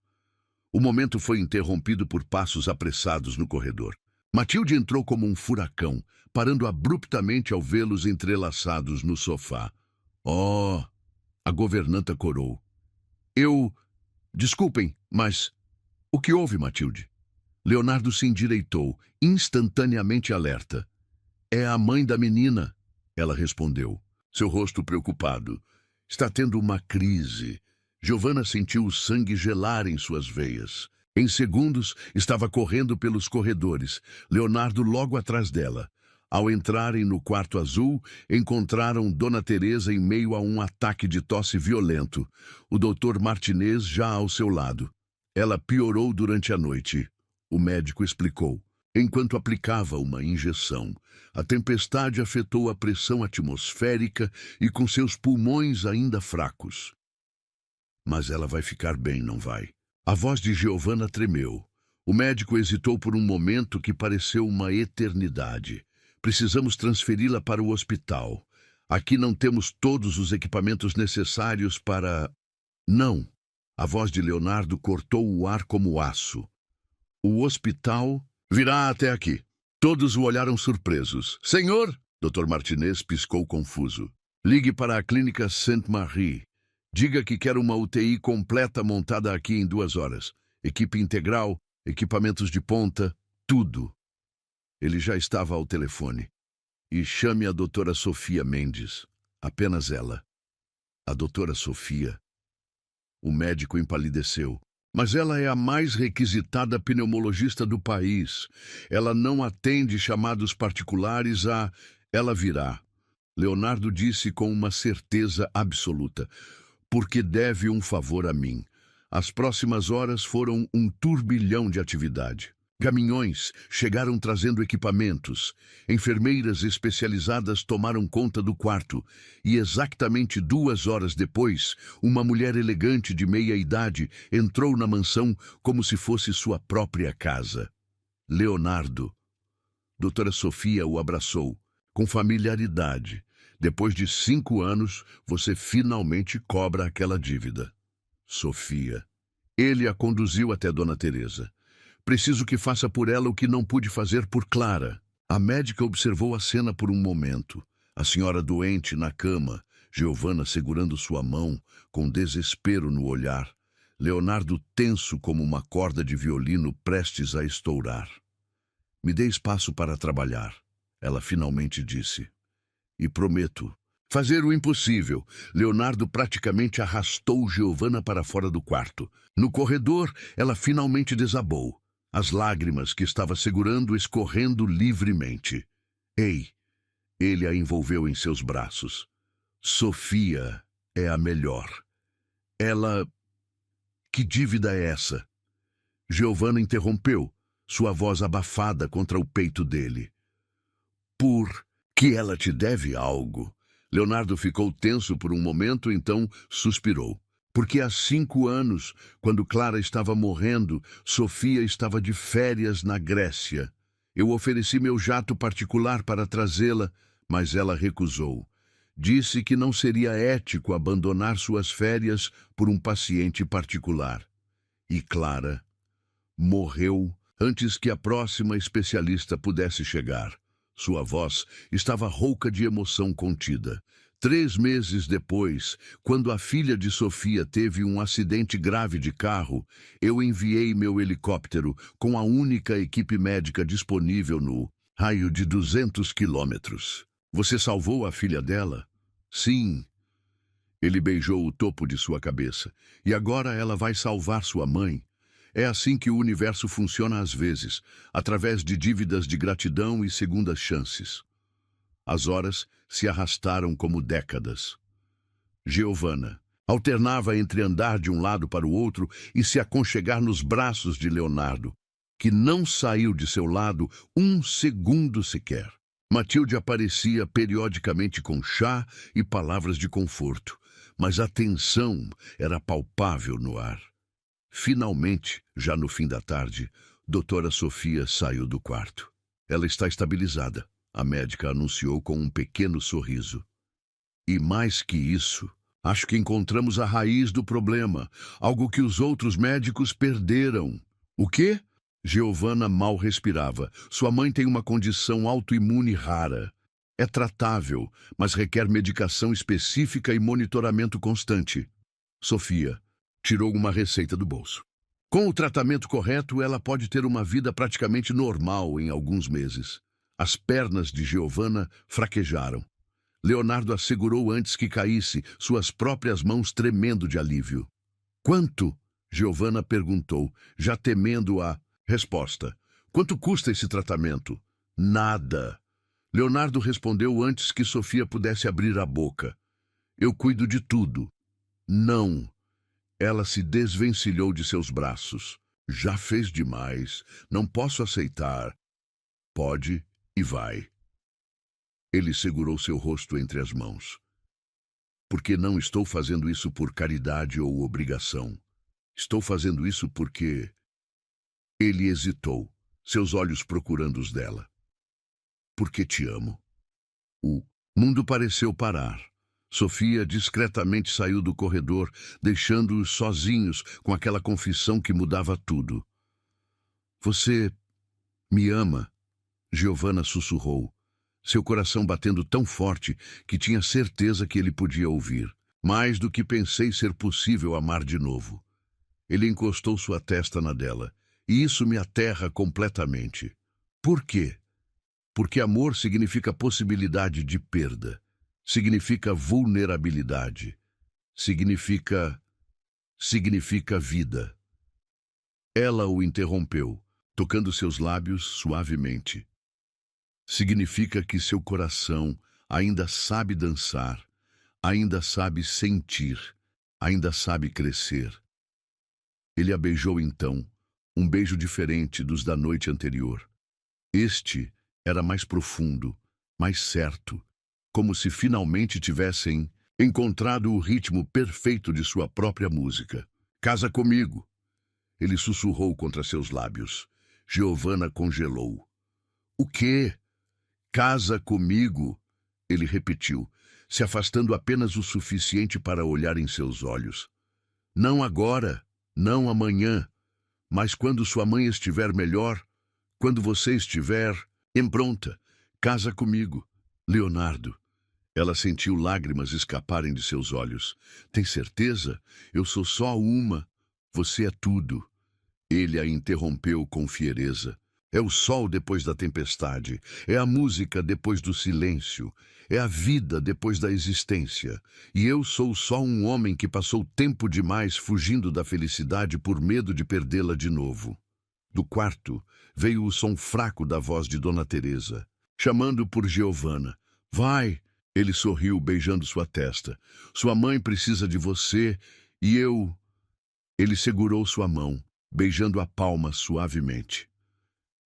O momento foi interrompido por passos apressados no corredor. Matilde entrou como um furacão, parando abruptamente ao vê-los entrelaçados no sofá. Oh! A governanta corou. Desculpem, mas... O que houve, Matilde? Leonardo se endireitou, instantaneamente alerta. É a mãe da menina, ela respondeu, seu rosto preocupado. Está tendo uma crise. Giovanna sentiu o sangue gelar em suas veias. Em segundos, estava correndo pelos corredores, Leonardo logo atrás dela. Ao entrarem no quarto azul, encontraram Dona Teresa em meio a um ataque de tosse violento. O Dr. Martinez já ao seu lado. Ela piorou durante a noite. O médico explicou. Enquanto aplicava uma injeção, a tempestade afetou a pressão atmosférica e com seus pulmões ainda fracos. Mas ela vai ficar bem, não vai? A voz de Giovanna tremeu. O médico hesitou por um momento que pareceu uma eternidade. Precisamos transferi-la para o hospital. Aqui não temos todos os equipamentos necessários para... Não. A voz de Leonardo cortou o ar como aço. O hospital virá até aqui. Todos o olharam surpresos. Senhor! Dr. Martinez piscou confuso. Ligue para a clínica Sainte-Marie. Diga que quer uma UTI completa montada aqui em 2 horas. Equipe integral, equipamentos de ponta, tudo. Ele já estava ao telefone. E chame a doutora Sofia Mendes. Apenas ela. A doutora Sofia. O médico empalideceu. Mas ela é a mais requisitada pneumologista do país. Ela não atende chamados particulares a... Ela virá. Leonardo disse com uma certeza absoluta. Porque deve um favor a mim. As próximas horas foram um turbilhão de atividade. Caminhões chegaram trazendo equipamentos. Enfermeiras especializadas tomaram conta do quarto. E exatamente 2 horas depois, uma mulher elegante de meia-idade entrou na mansão como se fosse sua própria casa. Leonardo. Doutora Sofia o abraçou, com familiaridade. Depois de 5 anos, você finalmente cobra aquela dívida. Sofia. Ele a conduziu até Dona Teresa. Preciso que faça por ela o que não pude fazer por Clara. A médica observou a cena por um momento. A senhora doente na cama, Giovana segurando sua mão, com desespero no olhar. Leonardo tenso como uma corda de violino prestes a estourar. Me dê espaço para trabalhar, ela finalmente disse. E prometo fazer o impossível. Leonardo praticamente arrastou Giovana para fora do quarto. No corredor, ela finalmente desabou. As lágrimas que estava segurando escorrendo livremente. Ei! Ele a envolveu em seus braços. Sofia é a melhor. Ela... Que dívida é essa? Giovana interrompeu, sua voz abafada contra o peito dele. Por que ela te deve algo? Leonardo ficou tenso por um momento, então suspirou. Porque há 5 anos, quando Clara estava morrendo, Sofia estava de férias na Grécia. Eu ofereci meu jato particular para trazê-la, mas ela recusou. Disse que não seria ético abandonar suas férias por um paciente particular. E Clara morreu antes que a próxima especialista pudesse chegar. Sua voz estava rouca de emoção contida. 3 meses depois, quando a filha de Sofia teve um acidente grave de carro, eu enviei meu helicóptero com a única equipe médica disponível no raio de 200 quilômetros. Você salvou a filha dela? Sim. Ele beijou o topo de sua cabeça. E agora ela vai salvar sua mãe. É assim que o universo funciona às vezes, através de dívidas de gratidão e segundas chances. As horas se arrastaram como décadas. Giovana alternava entre andar de um lado para o outro e se aconchegar nos braços de Leonardo, que não saiu de seu lado 1 segundo sequer. Matilde aparecia periodicamente com chá e palavras de conforto, mas a tensão era palpável no ar. Finalmente, já no fim da tarde, doutora Sofia saiu do quarto. Ela está estabilizada, a médica anunciou com um pequeno sorriso. E mais que isso, acho que encontramos a raiz do problema, algo que os outros médicos perderam. O quê? Giovana mal respirava. Sua mãe tem uma condição autoimune rara. É tratável, mas requer medicação específica e monitoramento constante. Sofia tirou uma receita do bolso. Com o tratamento correto, ela pode ter uma vida praticamente normal em alguns meses. As pernas de Giovana fraquejaram. Leonardo a segurou antes que caísse, suas próprias mãos tremendo de alívio. Quanto? Giovana perguntou, já temendo a resposta. Quanto custa esse tratamento? Nada. Leonardo respondeu antes que Sofia pudesse abrir a boca. Eu cuido de tudo. Não. Ela se desvencilhou de seus braços. Já fez demais. Não posso aceitar. Pode e vai. Ele segurou seu rosto entre as mãos. Porque não estou fazendo isso por caridade ou obrigação. Estou fazendo isso porque... Ele hesitou, seus olhos procurando os dela. Porque te amo. O mundo pareceu parar. Sofia discretamente saiu do corredor, deixando-os sozinhos com aquela confissão que mudava tudo. Você me ama? Giovana sussurrou, seu coração batendo tão forte que tinha certeza que ele podia ouvir. Mais do que pensei ser possível amar de novo. Ele encostou sua testa na dela. E isso me aterra completamente. Por quê? Porque amor significa possibilidade de perda, significa vulnerabilidade, significa vida. Ela o interrompeu, tocando seus lábios suavemente. Significa que seu coração ainda sabe dançar, ainda sabe sentir, ainda sabe crescer. Ele a beijou então, um beijo diferente dos da noite anterior. Este era mais profundo, mais certo, como se finalmente tivessem encontrado o ritmo perfeito de sua própria música. Casa comigo, ele sussurrou contra seus lábios. Giovanna congelou. O quê? Casa comigo, ele repetiu, se afastando apenas o suficiente para olhar em seus olhos. Não agora, não amanhã, mas quando sua mãe estiver melhor, quando você estiver pronta, casa comigo, Leonardo. Ela sentiu lágrimas escaparem de seus olhos. Tem certeza? Eu sou só uma. Você é tudo. Ele a interrompeu com fiereza. É o sol depois da tempestade, é a música depois do silêncio, é a vida depois da existência. E eu sou só um homem que passou tempo demais fugindo da felicidade por medo de perdê-la de novo. Do quarto veio o som fraco da voz de Dona Teresa, chamando por Giovanna. Vai! Ele sorriu, beijando sua testa. Sua mãe precisa de você e eu... Ele segurou sua mão, beijando a palma suavemente.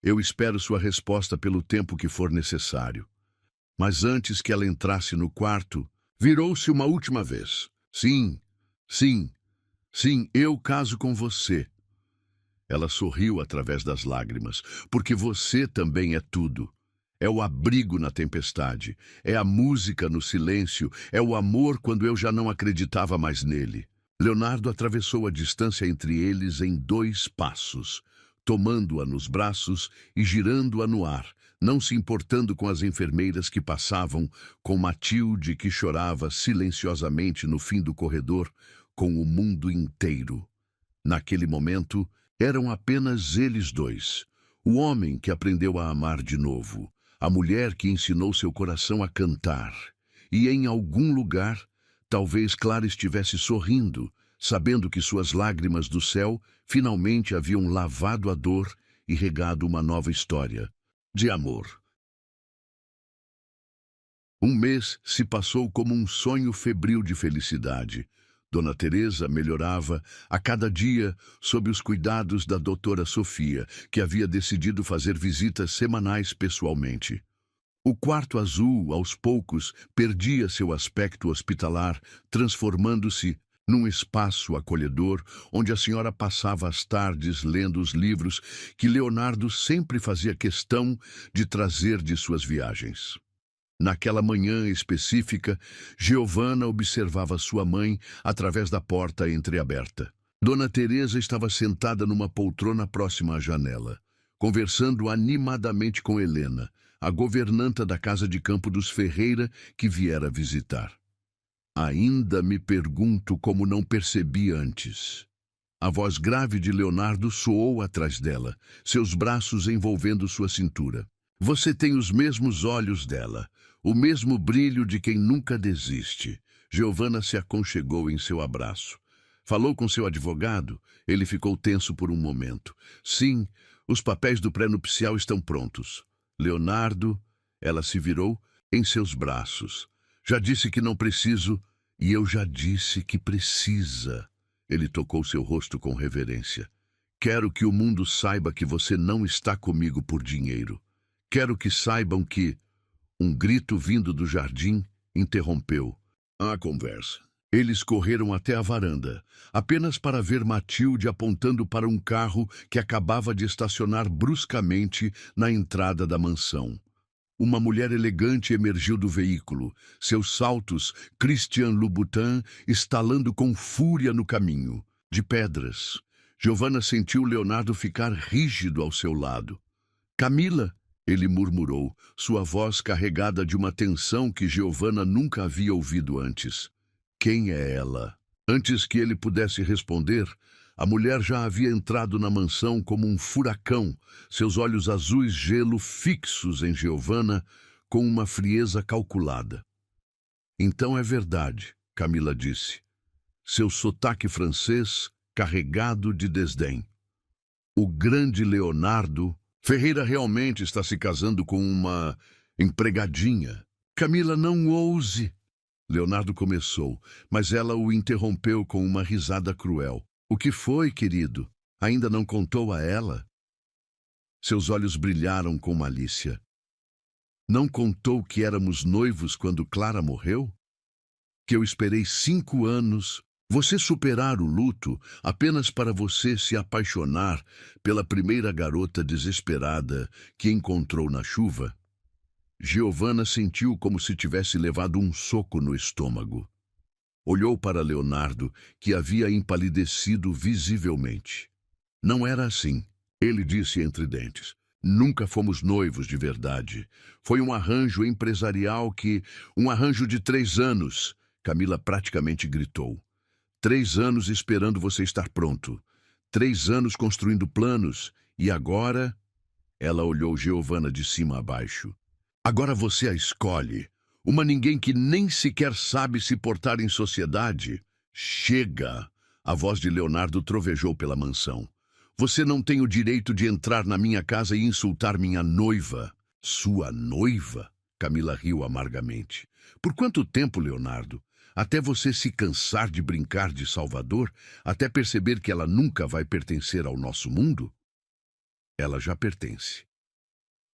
Eu espero sua resposta pelo tempo que for necessário. Mas antes que ela entrasse no quarto, virou-se uma última vez. Sim, sim, sim, eu caso com você. Ela sorriu através das lágrimas, porque você também é tudo. É o abrigo na tempestade, é a música no silêncio, é o amor quando eu já não acreditava mais nele. Leonardo atravessou a distância entre eles em 2 passos, tomando-a nos braços e girando-a no ar, não se importando com as enfermeiras que passavam, com Matilde que chorava silenciosamente no fim do corredor, com o mundo inteiro. Naquele momento, eram apenas eles dois. O homem que aprendeu a amar de novo, a mulher que ensinou seu coração a cantar. E em algum lugar, talvez Clara estivesse sorrindo, sabendo que suas lágrimas do céu finalmente haviam lavado a dor e regado uma nova história de amor. Um mês se passou como um sonho febril de felicidade. Dona Teresa melhorava a cada dia sob os cuidados da doutora Sofia, que havia decidido fazer visitas semanais pessoalmente. O quarto azul, aos poucos, perdia seu aspecto hospitalar, transformando-se num espaço acolhedor onde a senhora passava as tardes lendo os livros que Leonardo sempre fazia questão de trazer de suas viagens. Naquela manhã específica, Giovanna observava sua mãe através da porta entreaberta. Dona Teresa estava sentada numa poltrona próxima à janela, conversando animadamente com Helena, a governanta da casa de campo dos Ferreira que viera visitar. Ainda me pergunto como não percebi antes. A voz grave de Leonardo soou atrás dela, seus braços envolvendo sua cintura. Você tem os mesmos olhos dela, o mesmo brilho de quem nunca desiste. Giovanna se aconchegou em seu abraço. Falou com seu advogado? Ele ficou tenso por um momento. Sim, os papéis do pré-nupcial estão prontos. Leonardo, ela se virou em seus braços. Já disse que não preciso, e eu já disse que precisa. Ele tocou seu rosto com reverência. Quero que o mundo saiba que você não está comigo por dinheiro. Quero que saibam que... Um grito vindo do jardim interrompeu a conversa. Eles correram até a varanda, apenas para ver Matilde apontando para um carro que acabava de estacionar bruscamente na entrada da mansão. Uma mulher elegante emergiu do veículo, seus saltos Christian Louboutin estalando com fúria no caminho, de pedras. Giovanna sentiu Leonardo ficar rígido ao seu lado. Camila, ele murmurou, sua voz carregada de uma tensão que Giovanna nunca havia ouvido antes. Quem é ela? Antes que ele pudesse responder, A mulher já havia entrado na mansão como um furacão, seus olhos azuis gelo fixos em Giovanna com uma frieza calculada. Então é verdade, Camila disse, seu sotaque francês carregado de desdém. O grande Leonardo Ferreira realmente está se casando com uma empregadinha. Camila, não ouse. Leonardo começou, mas ela o interrompeu com uma risada cruel. O que foi, querido? Ainda não contou a ela? Seus olhos brilharam com malícia. Não contou que éramos noivos quando Clara morreu? Que eu esperei 5 anos, você superar o luto apenas para você se apaixonar pela primeira garota desesperada que encontrou na chuva? Giovanna sentiu como se tivesse levado um soco no estômago. Olhou para Leonardo, que havia empalidecido visivelmente. Não era assim, ele disse entre dentes. Nunca fomos noivos de verdade. Foi um arranjo empresarial um arranjo de 3 anos. Camila praticamente gritou. 3 anos esperando você estar pronto. 3 anos construindo planos. E agora? Ela olhou Giovanna de cima a baixo. Agora você a escolhe. Uma ninguém que nem sequer sabe se portar em sociedade. Chega! A voz de Leonardo trovejou pela mansão. Você não tem o direito de entrar na minha casa e insultar minha noiva. Sua noiva? Camila riu amargamente. Por quanto tempo, Leonardo? Até você se cansar de brincar de Salvador? Até perceber que ela nunca vai pertencer ao nosso mundo? Ela já pertence.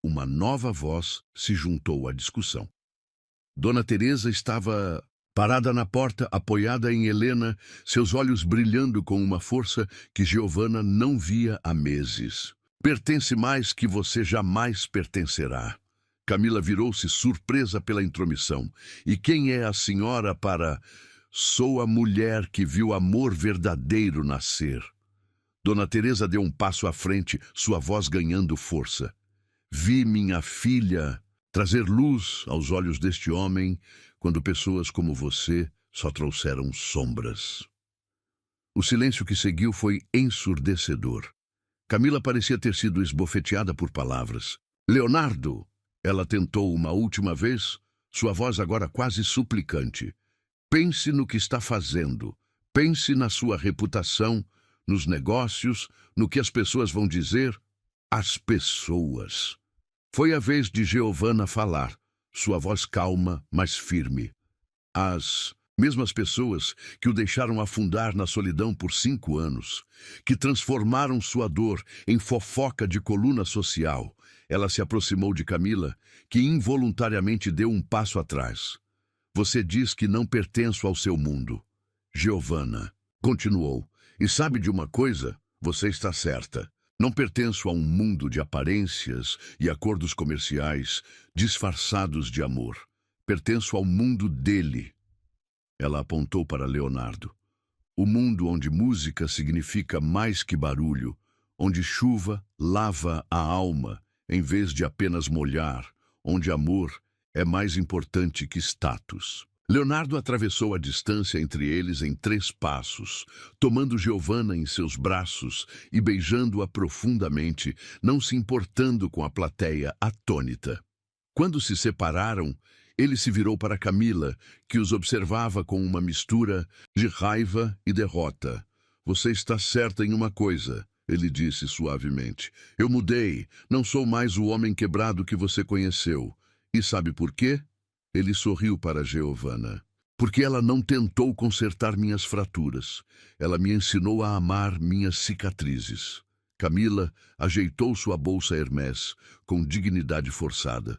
Uma nova voz se juntou à discussão. Dona Teresa estava parada na porta, apoiada em Helena, seus olhos brilhando com uma força que Giovanna não via há meses. Pertence mais que você jamais pertencerá. Camila virou-se surpresa pela intromissão. E quem é a senhora para... Sou a mulher que viu amor verdadeiro nascer. Dona Teresa deu um passo à frente, sua voz ganhando força. Vi minha filha trazer luz aos olhos deste homem quando pessoas como você só trouxeram sombras. O silêncio que seguiu foi ensurdecedor. Camila parecia ter sido esbofeteada por palavras. Leonardo! Ela tentou uma última vez, sua voz agora quase suplicante. Pense no que está fazendo. Pense na sua reputação, nos negócios, no que as pessoas vão dizer. As pessoas. Foi a vez de Giovanna falar, sua voz calma, mas firme. As mesmas pessoas que o deixaram afundar na solidão por 5 anos, que transformaram sua dor em fofoca de coluna social. Ela se aproximou de Camila, que involuntariamente deu um passo atrás. Você diz que não pertenço ao seu mundo. Giovanna continuou. E sabe de uma coisa? Você está certa. Não pertenço a um mundo de aparências e acordos comerciais disfarçados de amor. Pertenço ao mundo dele. Ela apontou para Leonardo. O mundo onde música significa mais que barulho, onde chuva lava a alma em vez de apenas molhar, onde amor é mais importante que status. Leonardo atravessou a distância entre eles em 3 passos, tomando Giovanna em seus braços e beijando-a profundamente, não se importando com a plateia atônita. Quando se separaram, ele se virou para Camila, que os observava com uma mistura de raiva e derrota. Você está certa em uma coisa, ele disse suavemente. Eu mudei, não sou mais o homem quebrado que você conheceu. E sabe por quê? Ele sorriu para Giovanna. Porque ela não tentou consertar minhas fraturas. Ela me ensinou a amar minhas cicatrizes. Camila ajeitou sua bolsa Hermès com dignidade forçada.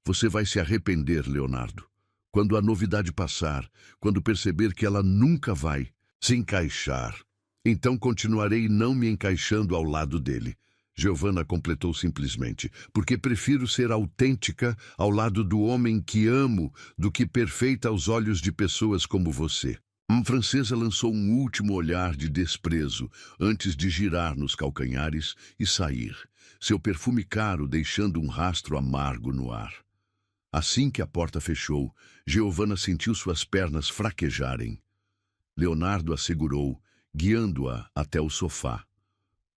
Você vai se arrepender, Leonardo. Quando a novidade passar, quando perceber que ela nunca vai se encaixar, então continuarei não me encaixando ao lado dele. Giovanna completou simplesmente, porque prefiro ser autêntica ao lado do homem que amo do que perfeita aos olhos de pessoas como você. A francesa lançou um último olhar de desprezo antes de girar nos calcanhares e sair, seu perfume caro deixando um rastro amargo no ar. Assim que a porta fechou, Giovanna sentiu suas pernas fraquejarem. Leonardo assegurou guiando-a até o sofá.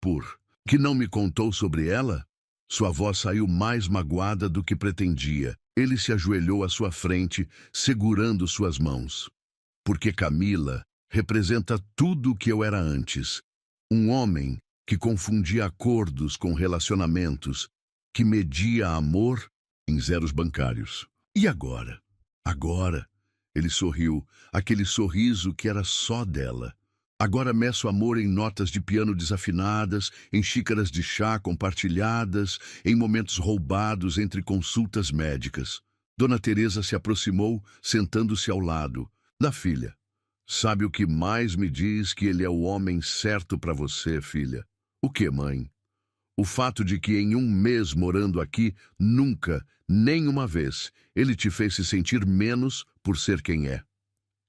Por que não me contou sobre ela? Sua voz saiu mais magoada do que pretendia. Ele se ajoelhou à sua frente, segurando suas mãos. Porque Camila representa tudo o que eu era antes. Um homem que confundia acordos com relacionamentos, que media amor em zeros bancários. E agora? Agora, ele sorriu, aquele sorriso que era só dela. Agora meço amor em notas de piano desafinadas, em xícaras de chá compartilhadas, em momentos roubados entre consultas médicas. Dona Teresa se aproximou, sentando-se ao lado da filha. Sabe o que mais me diz que ele é o homem certo para você, filha? O que, mãe? O fato de que em um mês morando aqui, nunca, nem uma vez, ele te fez se sentir menos por ser quem é.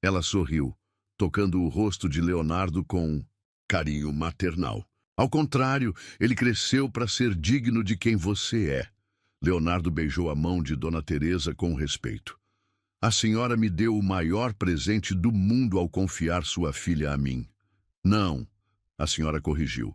Ela sorriu, tocando o rosto de Leonardo com carinho maternal. Ao contrário, ele cresceu para ser digno de quem você é. Leonardo beijou a mão de Dona Teresa com respeito. A senhora me deu o maior presente do mundo ao confiar sua filha a mim. Não, a senhora corrigiu.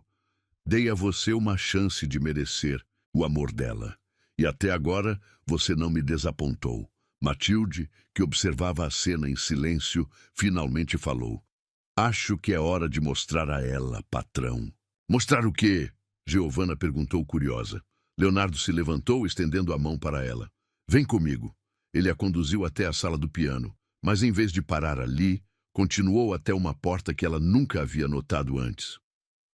Dei a você uma chance de merecer o amor dela. E até agora você não me desapontou. Matilde, que observava a cena em silêncio, finalmente falou. Acho que é hora de mostrar a ela, patrão. Mostrar o quê? Giovanna perguntou curiosa. Leonardo se levantou, estendendo a mão para ela. Vem comigo. Ele a conduziu até a sala do piano, mas em vez de parar ali, continuou até uma porta que ela nunca havia notado antes.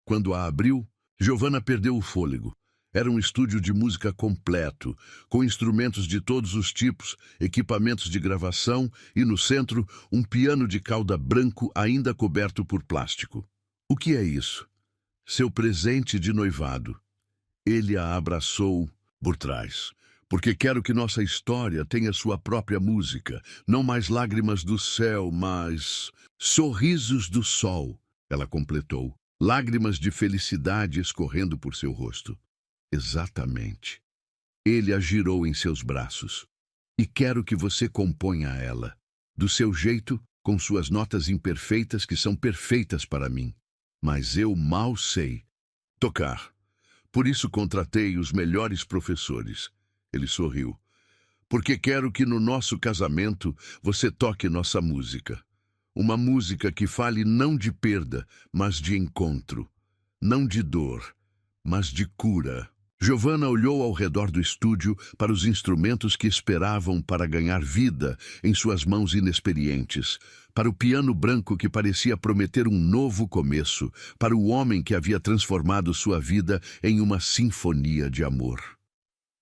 Quando a abriu, Giovanna perdeu o fôlego. Era um estúdio de música completo, com instrumentos de todos os tipos, equipamentos de gravação e, no centro, um piano de cauda branco ainda coberto por plástico. O que é isso? Seu presente de noivado. Ele a abraçou por trás. Porque quero que nossa história tenha sua própria música, não mais lágrimas do céu, mas sorrisos do sol, ela completou. Lágrimas de felicidade escorrendo por seu rosto. Exatamente. Ele a girou em seus braços. E quero que você componha ela. Do seu jeito, com suas notas imperfeitas que são perfeitas para mim. Mas eu mal sei tocar. Por isso contratei os melhores professores. Ele sorriu. Porque quero que no nosso casamento você toque nossa música. Uma música que fale não de perda, mas de encontro. Não de dor, mas de cura. Giovanna olhou ao redor do estúdio para os instrumentos que esperavam para ganhar vida em suas mãos inexperientes, para o piano branco que parecia prometer um novo começo, para o homem que havia transformado sua vida em uma sinfonia de amor.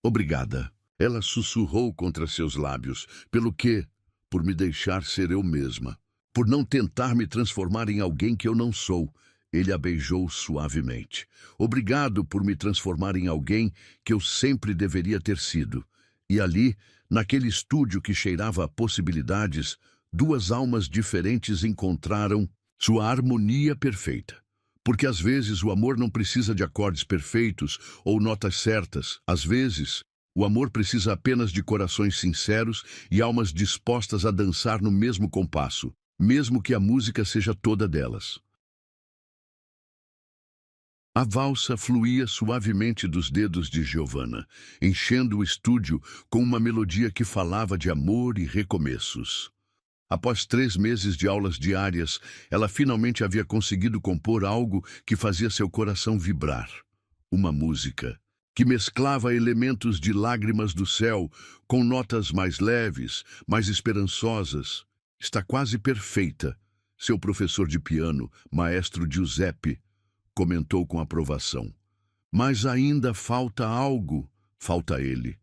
Obrigada. Ela sussurrou contra seus lábios. Pelo quê? Por me deixar ser eu mesma. Por não tentar me transformar em alguém que eu não sou. Ele a beijou suavemente. Obrigado por me transformar em alguém que eu sempre deveria ter sido. E ali, naquele estúdio que cheirava a possibilidades, duas almas diferentes encontraram sua harmonia perfeita. Porque às vezes o amor não precisa de acordes perfeitos ou notas certas. Às vezes, o amor precisa apenas de corações sinceros e almas dispostas a dançar no mesmo compasso, mesmo que a música seja toda delas. A valsa fluía suavemente dos dedos de Giovanna, enchendo o estúdio com uma melodia que falava de amor e recomeços. Após 3 meses de aulas diárias, ela finalmente havia conseguido compor algo que fazia seu coração vibrar. Uma música que mesclava elementos de Lágrimas do Céu com notas mais leves, mais esperançosas. Está quase perfeita. Seu professor de piano, maestro Giuseppe, comentou com aprovação. Mas ainda falta algo. Falta ele.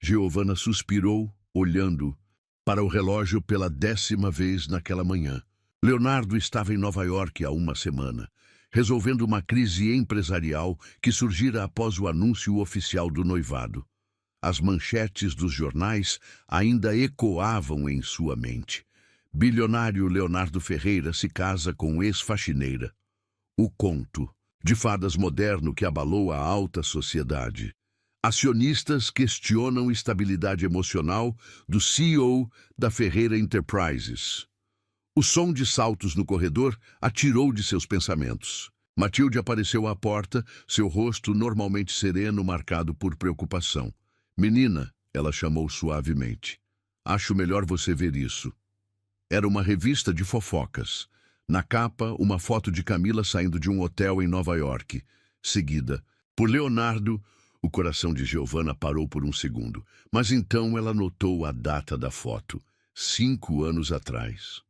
Giovanna suspirou, olhando para o relógio pela 10ª vez naquela manhã. Leonardo estava em Nova York há uma semana, resolvendo uma crise empresarial que surgira após o anúncio oficial do noivado. As manchetes dos jornais ainda ecoavam em sua mente. Bilionário Leonardo Ferreira se casa com ex-faxineira. O conto de fadas moderno que abalou a alta sociedade. Acionistas questionam estabilidade emocional do CEO da Ferreira Enterprises. O som de saltos no corredor a tirou de seus pensamentos. Matilde apareceu à porta, seu rosto normalmente sereno marcado por preocupação. Menina, ela chamou suavemente. Acho melhor você ver isso. Era uma revista de fofocas. Na capa, uma foto de Camila saindo de um hotel em Nova York. Seguida por Leonardo, o coração de Giovanna parou por um segundo. Mas então ela notou a data da foto. 5 anos atrás.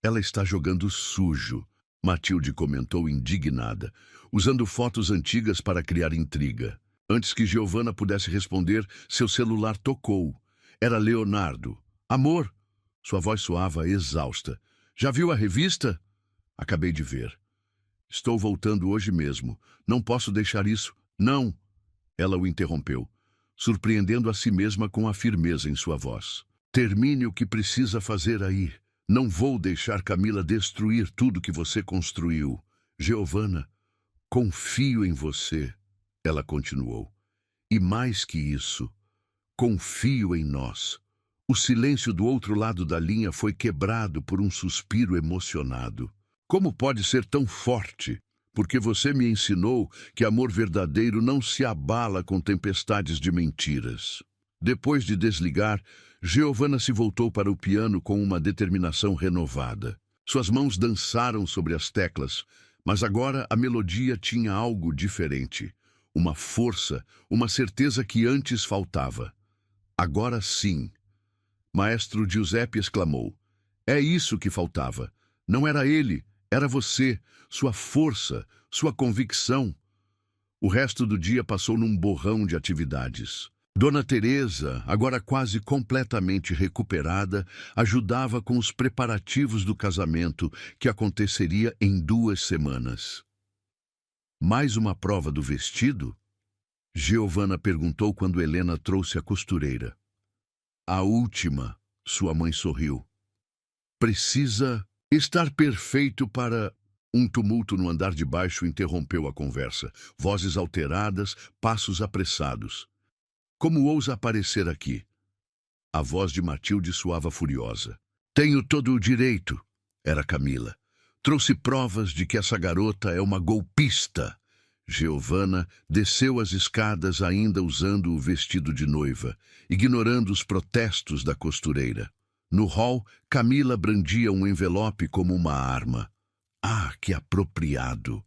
Ela está jogando sujo, Matilde comentou indignada, usando fotos antigas para criar intriga. Antes que Giovanna pudesse responder, seu celular tocou. Era Leonardo. Amor! Sua voz soava exausta. Já viu a revista? Acabei de ver. Estou voltando hoje mesmo. Não posso deixar isso. Não! Ela o interrompeu, surpreendendo a si mesma com a firmeza em sua voz. Termine o que precisa fazer aí. Não vou deixar Camila destruir tudo que você construiu. Giovanna, confio em você, ela continuou. E mais que isso, confio em nós. O silêncio do outro lado da linha foi quebrado por um suspiro emocionado. Como pode ser tão forte? Porque você me ensinou que amor verdadeiro não se abala com tempestades de mentiras. Depois de desligar, Giovanna se voltou para o piano com uma determinação renovada. Suas mãos dançaram sobre as teclas, mas agora a melodia tinha algo diferente. Uma força, uma certeza que antes faltava. Agora sim. Maestro Giuseppe exclamou. É isso que faltava. Não era ele, era você, sua força, sua convicção. O resto do dia passou num borrão de atividades. Dona Teresa, agora quase completamente recuperada, ajudava com os preparativos do casamento que aconteceria em 2 semanas. Mais uma prova do vestido? Giovanna perguntou quando Helena trouxe a costureira. A última, sua mãe sorriu. Precisa estar perfeito para... Um tumulto no andar de baixo interrompeu a conversa. Vozes alteradas, passos apressados. Como ousa aparecer aqui? A voz de Matilde soava furiosa. Tenho todo o direito, era Camila. Trouxe provas de que essa garota é uma golpista. Giovanna desceu as escadas ainda usando o vestido de noiva, ignorando os protestos da costureira. No hall, Camila brandia um envelope como uma arma. Ah, que apropriado!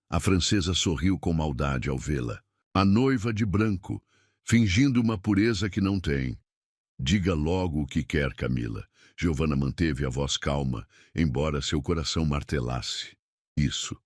A francesa sorriu com maldade ao vê-la. A noiva de branco, fingindo uma pureza que não tem. Diga logo o que quer, Camila. Giovanna manteve a voz calma, embora seu coração martelasse. Isso.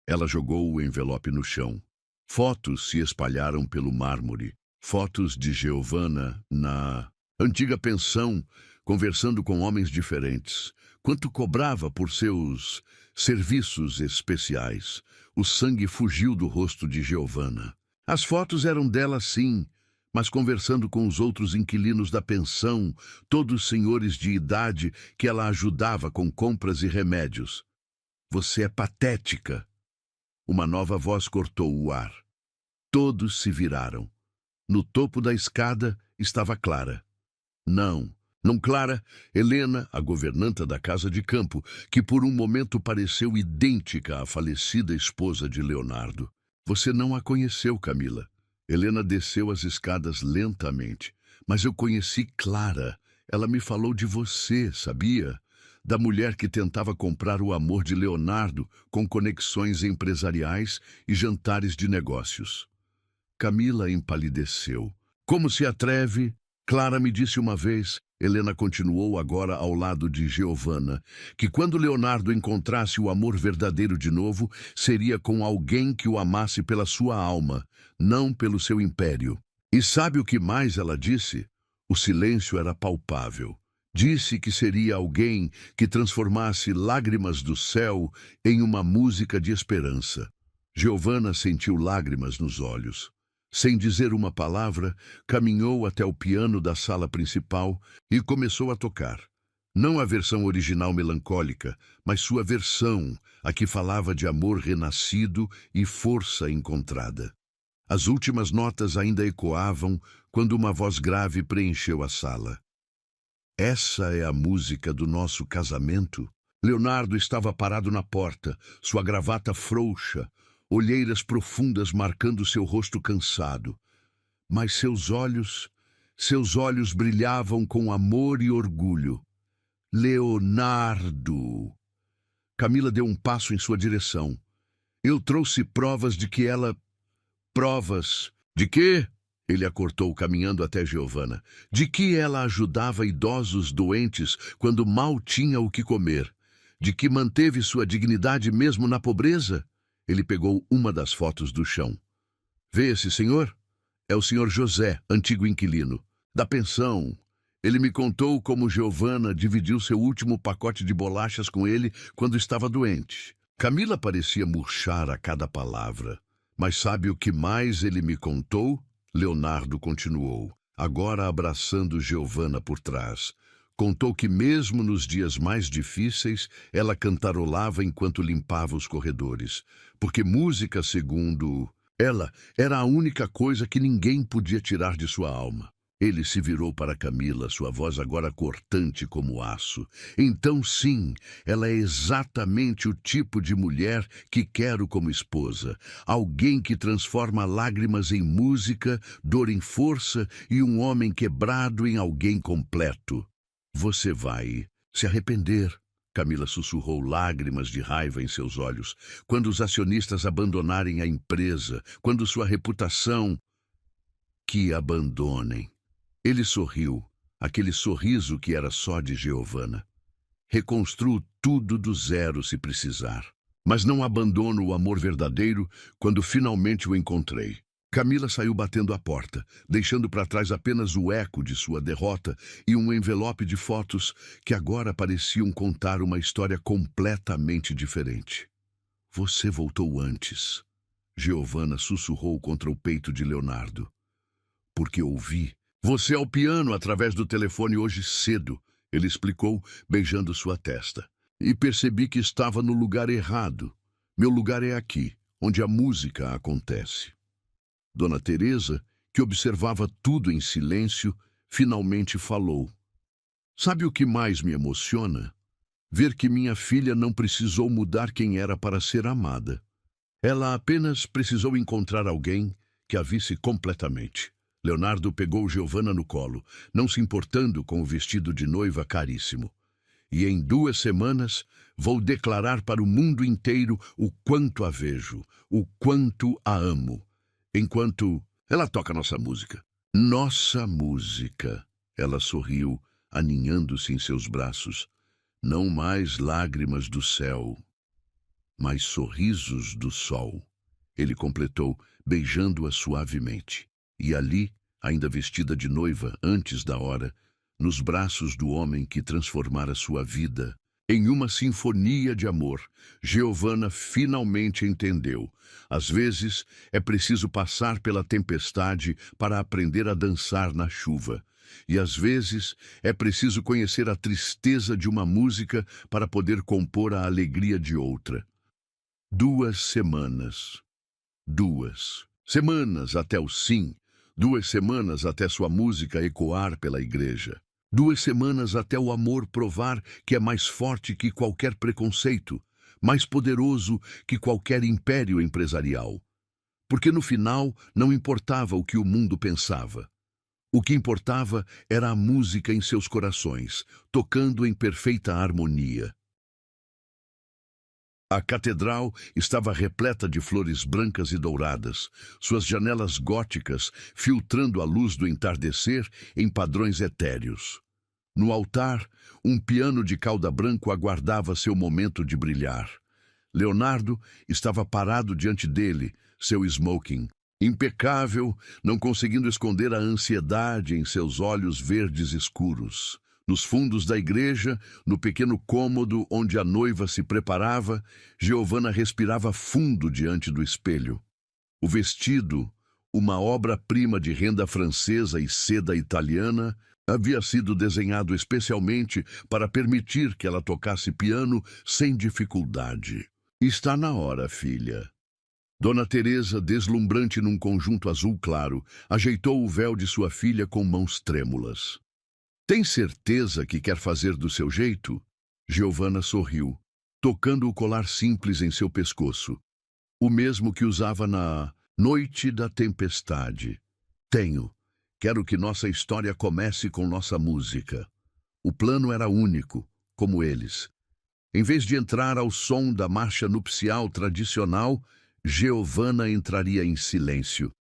Ela jogou o envelope no chão. Fotos se espalharam pelo mármore. Fotos de Giovanna na antiga pensão, conversando com homens diferentes. Quanto cobrava por seus serviços especiais? O sangue fugiu do rosto de Giovanna. As fotos eram dela, sim, mas conversando com os outros inquilinos da pensão, todos senhores de idade que ela ajudava com compras e remédios. Você é patética. Uma nova voz cortou o ar. Todos se viraram. No topo da escada estava Clara. Não Clara, Helena, a governanta da casa de campo, que por um momento pareceu idêntica à falecida esposa de Leonardo. Você não a conheceu, Camila. Helena desceu as escadas lentamente. Mas eu conheci Clara. Ela me falou de você, sabia? Da mulher que tentava comprar o amor de Leonardo com conexões empresariais e jantares de negócios. Camila empalideceu. Como se atreve? Clara me disse uma vez, Helena continuou agora ao lado de Giovanna, que quando Leonardo encontrasse o amor verdadeiro de novo, seria com alguém que o amasse pela sua alma, não pelo seu império. E sabe o que mais ela disse? O silêncio era palpável. Disse que seria alguém que transformasse lágrimas do céu em uma música de esperança. Giovanna sentiu lágrimas nos olhos. Sem dizer uma palavra, caminhou até o piano da sala principal e começou a tocar. Não a versão original melancólica, mas sua versão, a que falava de amor renascido e força encontrada. As últimas notas ainda ecoavam quando uma voz grave preencheu a sala. Essa é a música do nosso casamento? Leonardo estava parado na porta, sua gravata frouxa, olheiras profundas marcando seu rosto cansado. Mas seus olhos brilhavam com amor e orgulho. Leonardo! Camila deu um passo em sua direção. Eu trouxe provas de que ela... Provas? De quê? Ele a cortou, caminhando até Giovanna. De que ela ajudava idosos doentes quando mal tinha o que comer. De que manteve sua dignidade mesmo na pobreza. Ele pegou uma das fotos do chão. Vê esse senhor? É o senhor José, antigo inquilino. Da pensão. Ele me contou como Giovanna dividiu seu último pacote de bolachas com ele quando estava doente. Camila parecia murchar a cada palavra. Mas sabe o que mais ele me contou? Leonardo continuou, agora abraçando Giovanna por trás. Contou que mesmo nos dias mais difíceis, ela cantarolava enquanto limpava os corredores. Porque música, segundo ela, era a única coisa que ninguém podia tirar de sua alma. Ele se virou para Camila, sua voz agora cortante como aço. Então, sim, ela é exatamente o tipo de mulher que quero como esposa. Alguém que transforma lágrimas em música, dor em força e um homem quebrado em alguém completo. Você vai se arrepender, Camila sussurrou, lágrimas de raiva em seus olhos, quando os acionistas abandonarem a empresa, quando sua reputação... Que abandonem. Ele sorriu, aquele sorriso que era só de Giovanna. Reconstruo tudo do zero se precisar. Mas não abandono o amor verdadeiro quando finalmente o encontrei. Camila saiu batendo a porta, deixando para trás apenas o eco de sua derrota e um envelope de fotos que agora pareciam contar uma história completamente diferente. Você voltou antes. Giovanna sussurrou contra o peito de Leonardo. Porque ouvi. Você ao piano através do telefone hoje cedo, ele explicou, beijando sua testa. E percebi que estava no lugar errado. Meu lugar é aqui, onde a música acontece. Dona Teresa, que observava tudo em silêncio, finalmente falou. Sabe o que mais me emociona? Ver que minha filha não precisou mudar quem era para ser amada. Ela apenas precisou encontrar alguém que a visse completamente. Leonardo pegou Giovanna no colo, não se importando com o vestido de noiva caríssimo. E em 2 semanas vou declarar para o mundo inteiro o quanto a vejo, o quanto a amo. Enquanto ela toca nossa música. Nossa música. Ela sorriu, aninhando-se em seus braços. Não mais lágrimas do céu, mas sorrisos do sol. Ele completou, beijando-a suavemente. E ali, ainda vestida de noiva antes da hora, nos braços do homem que transformara sua vida em uma sinfonia de amor, Giovanna finalmente entendeu. Às vezes, é preciso passar pela tempestade para aprender a dançar na chuva. E às vezes, é preciso conhecer a tristeza de uma música para poder compor a alegria de outra. 2 semanas. 2 semanas até o sim. 2 semanas até sua música ecoar pela igreja. 2 semanas até o amor provar que é mais forte que qualquer preconceito, mais poderoso que qualquer império empresarial. Porque no final não importava o que o mundo pensava. O que importava era a música em seus corações, tocando em perfeita harmonia. A catedral estava repleta de flores brancas e douradas, suas janelas góticas filtrando a luz do entardecer em padrões etéreos. No altar, um piano de cauda branco aguardava seu momento de brilhar. Leonardo estava parado diante dele, seu smoking, impecável, não conseguindo esconder a ansiedade em seus olhos verdes escuros. Nos fundos da igreja, no pequeno cômodo onde a noiva se preparava, Giovanna respirava fundo diante do espelho. O vestido, uma obra-prima de renda francesa e seda italiana, havia sido desenhado especialmente para permitir que ela tocasse piano sem dificuldade. Está na hora, filha. Dona Teresa, deslumbrante num conjunto azul claro, ajeitou o véu de sua filha com mãos trêmulas. Tem certeza que quer fazer do seu jeito? Giovanna sorriu, tocando o colar simples em seu pescoço, o mesmo que usava na noite da tempestade. Tenho. Quero que nossa história comece com nossa música. O plano era único, como eles. Em vez de entrar ao som da marcha nupcial tradicional, Giovanna entraria em silêncio,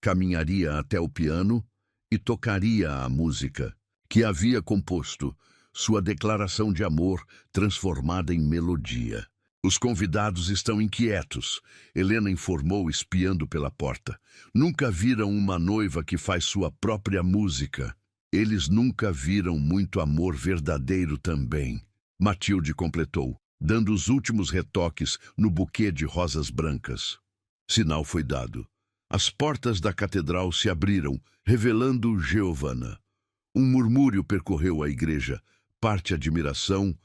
caminharia até o piano e tocaria a música que havia composto, sua declaração de amor transformada em melodia. Os convidados estão inquietos, Helena informou espiando pela porta. Nunca viram uma noiva que faz sua própria música. Eles nunca viram muito amor verdadeiro também, Matilde completou, dando os últimos retoques no buquê de rosas brancas. Sinal foi dado. As portas da catedral se abriram, revelando Giovanna. Um murmúrio percorreu a igreja, parte admiração,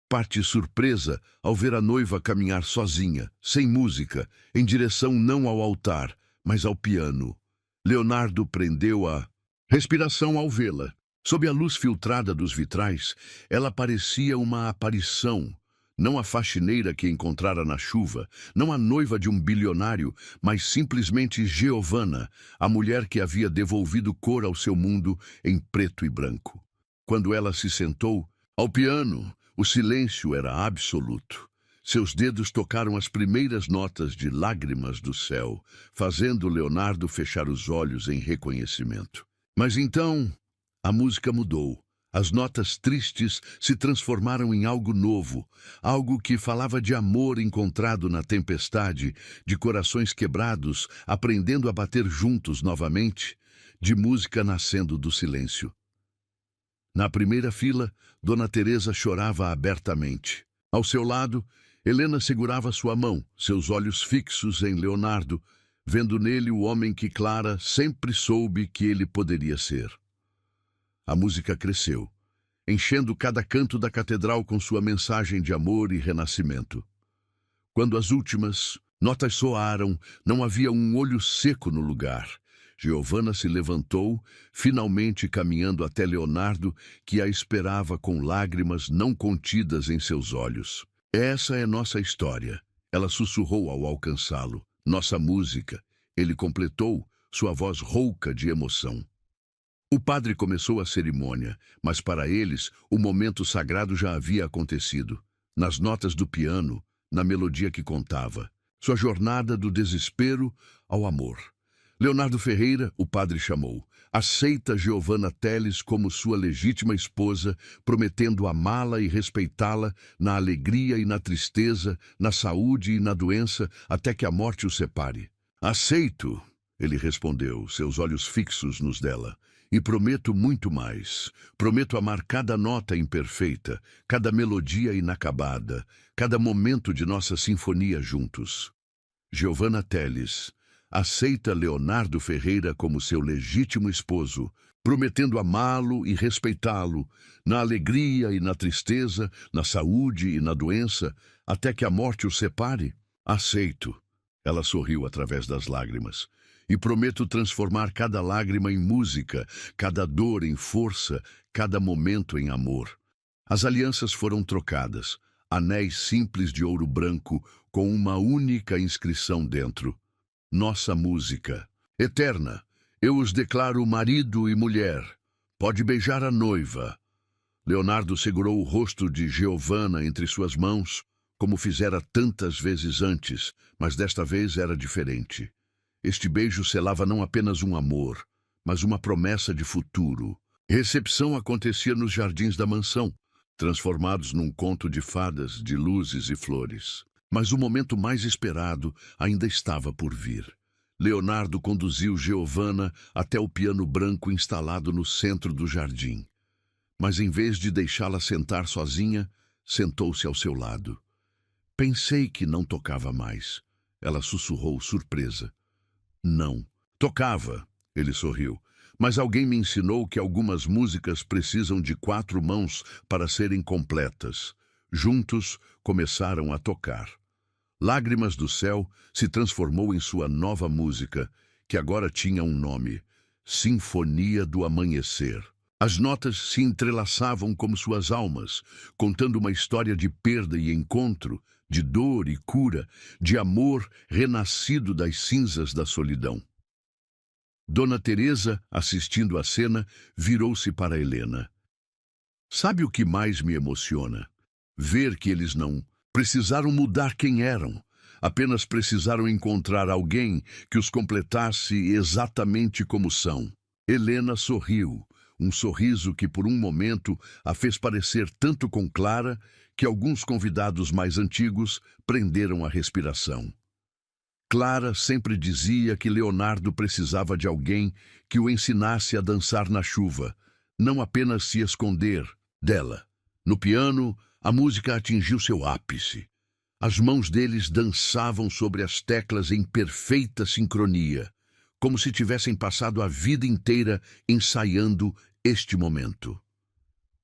parte surpresa ao ver a noiva caminhar sozinha, sem música, em direção não ao altar, mas ao piano. Leonardo prendeu a respiração ao vê-la. Sob a luz filtrada dos vitrais, ela parecia uma aparição, não a faxineira que encontrara na chuva, não a noiva de um bilionário, mas simplesmente Giovanna, a mulher que havia devolvido cor ao seu mundo em preto e branco. Quando ela se sentou ao piano, o silêncio era absoluto. Seus dedos tocaram as primeiras notas de Lágrimas do Céu, fazendo Leonardo fechar os olhos em reconhecimento. Mas então, a música mudou. As notas tristes se transformaram em algo novo, algo que falava de amor encontrado na tempestade, de corações quebrados, aprendendo a bater juntos novamente, de música nascendo do silêncio. Na primeira fila, Dona Teresa chorava abertamente. Ao seu lado, Helena segurava sua mão, seus olhos fixos em Leonardo, vendo nele o homem que Clara sempre soube que ele poderia ser. A música cresceu, enchendo cada canto da catedral com sua mensagem de amor e renascimento. Quando as últimas notas soaram, não havia um olho seco no lugar. Giovanna se levantou, finalmente caminhando até Leonardo, que a esperava com lágrimas não contidas em seus olhos. Essa é nossa história, ela sussurrou ao alcançá-lo. Nossa música, ele completou, sua voz rouca de emoção. O padre começou a cerimônia, mas para eles o momento sagrado já havia acontecido. Nas notas do piano, na melodia que contava, sua jornada do desespero ao amor. Leonardo Ferreira, o padre chamou, aceita Giovanna Teles como sua legítima esposa, prometendo amá-la e respeitá-la na alegria e na tristeza, na saúde e na doença, até que a morte o separe. Aceito, ele respondeu, seus olhos fixos nos dela. E prometo muito mais. Prometo amar cada nota imperfeita, cada melodia inacabada, cada momento de nossa sinfonia juntos. Giovanna Teles aceita Leonardo Ferreira como seu legítimo esposo, prometendo amá-lo e respeitá-lo, na alegria e na tristeza, na saúde e na doença, até que a morte o separe? Aceito. Ela sorriu através das lágrimas. E prometo transformar cada lágrima em música, cada dor em força, cada momento em amor. As alianças foram trocadas, anéis simples de ouro branco com uma única inscrição dentro. Nossa música. Eterna, eu os declaro marido e mulher. Pode beijar a noiva. Leonardo segurou o rosto de Giovanna entre suas mãos, como fizera tantas vezes antes, mas desta vez era diferente. Este beijo selava não apenas um amor, mas uma promessa de futuro. Recepção acontecia nos jardins da mansão, transformados num conto de fadas, de luzes e flores. Mas o momento mais esperado ainda estava por vir. Leonardo conduziu Giovanna até o piano branco instalado no centro do jardim. Mas em vez de deixá-la sentar sozinha, sentou-se ao seu lado. Pensei que não tocava mais. Ela sussurrou, surpresa. Não. Tocava, ele sorriu, mas alguém me ensinou que algumas músicas precisam de 4 mãos para serem completas. Juntos, começaram a tocar. Lágrimas do Céu se transformou em sua nova música, que agora tinha um nome, Sinfonia do Amanhecer. As notas se entrelaçavam como suas almas, contando uma história de perda e encontro, de dor e cura, de amor renascido das cinzas da solidão. Dona Teresa, assistindo à cena, virou-se para Helena. Sabe o que mais me emociona? Ver que eles não precisaram mudar quem eram, apenas precisaram encontrar alguém que os completasse exatamente como são. Helena sorriu, um sorriso que por um momento a fez parecer tanto com Clara que alguns convidados mais antigos prenderam a respiração. Clara sempre dizia que Leonardo precisava de alguém que o ensinasse a dançar na chuva, não apenas se esconder dela. No piano, a música atingiu seu ápice. As mãos deles dançavam sobre as teclas em perfeita sincronia, como se tivessem passado a vida inteira ensaiando este momento.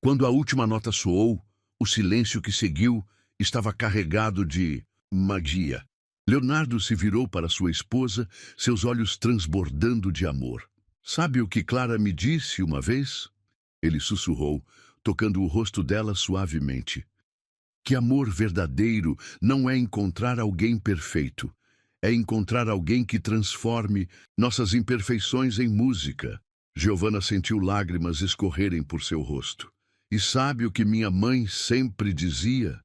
Quando a última nota soou, o silêncio que seguiu estava carregado de magia. Leonardo se virou para sua esposa, seus olhos transbordando de amor. Sabe o que Clara me disse uma vez? Ele sussurrou, tocando o rosto dela suavemente. Que amor verdadeiro não é encontrar alguém perfeito. É encontrar alguém que transforme nossas imperfeições em música. Giovanna sentiu lágrimas escorrerem por seu rosto. E sabe o que minha mãe sempre dizia?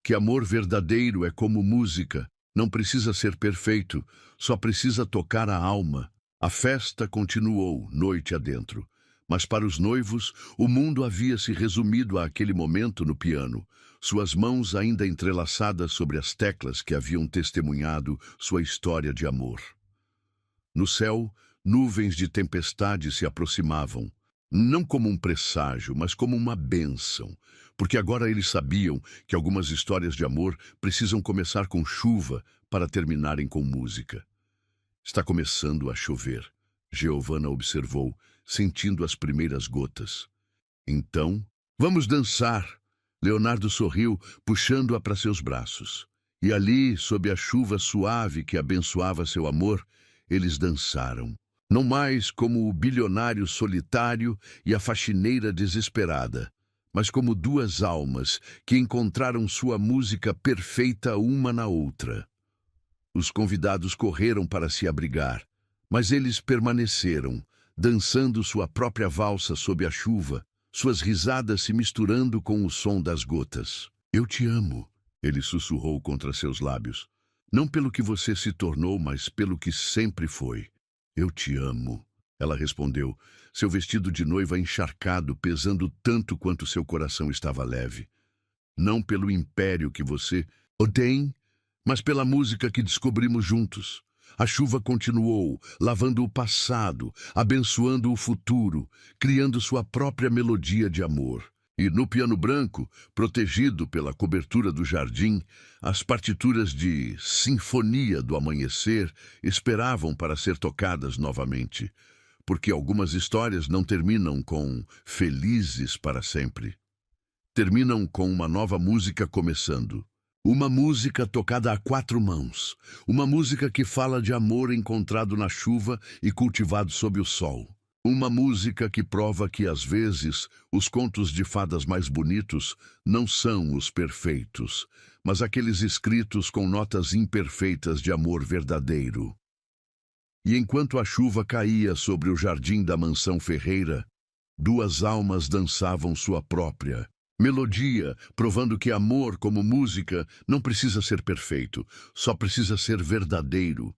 Que amor verdadeiro é como música. Não precisa ser perfeito, só precisa tocar a alma. A festa continuou, noite adentro. Mas para os noivos, o mundo havia se resumido àquele momento no piano, suas mãos ainda entrelaçadas sobre as teclas que haviam testemunhado sua história de amor. No céu, nuvens de tempestade se aproximavam, não como um presságio, mas como uma bênção, porque agora eles sabiam que algumas histórias de amor precisam começar com chuva para terminarem com música. Está começando a chover, Giovanna observou, sentindo as primeiras gotas. Então, vamos dançar. Leonardo sorriu, puxando-a para seus braços. E ali, sob a chuva suave que abençoava seu amor, eles dançaram. Não mais como o bilionário solitário e a faxineira desesperada, mas como duas almas que encontraram sua música perfeita uma na outra. Os convidados correram para se abrigar, mas eles permaneceram, dançando sua própria valsa sob a chuva, suas risadas se misturando com o som das gotas. Eu te amo, ele sussurrou contra seus lábios. Não pelo que você se tornou, mas pelo que sempre foi. Eu te amo, ela respondeu, seu vestido de noiva encharcado, pesando tanto quanto seu coração estava leve. Não pelo império que você tem, mas pela música que descobrimos juntos. A chuva continuou, lavando o passado, abençoando o futuro, criando sua própria melodia de amor. E no piano branco, protegido pela cobertura do jardim, as partituras de Sinfonia do Amanhecer esperavam para ser tocadas novamente, porque algumas histórias não terminam com felizes para sempre. Terminam com uma nova música começando. Uma música tocada a quatro mãos. Uma música que fala de amor encontrado na chuva e cultivado sob o sol. Uma música que prova que, às vezes, os contos de fadas mais bonitos não são os perfeitos, mas aqueles escritos com notas imperfeitas de amor verdadeiro. E enquanto a chuva caía sobre o jardim da mansão Ferreira, duas almas dançavam sua própria melodia, provando que amor, como música, não precisa ser perfeito, só precisa ser verdadeiro.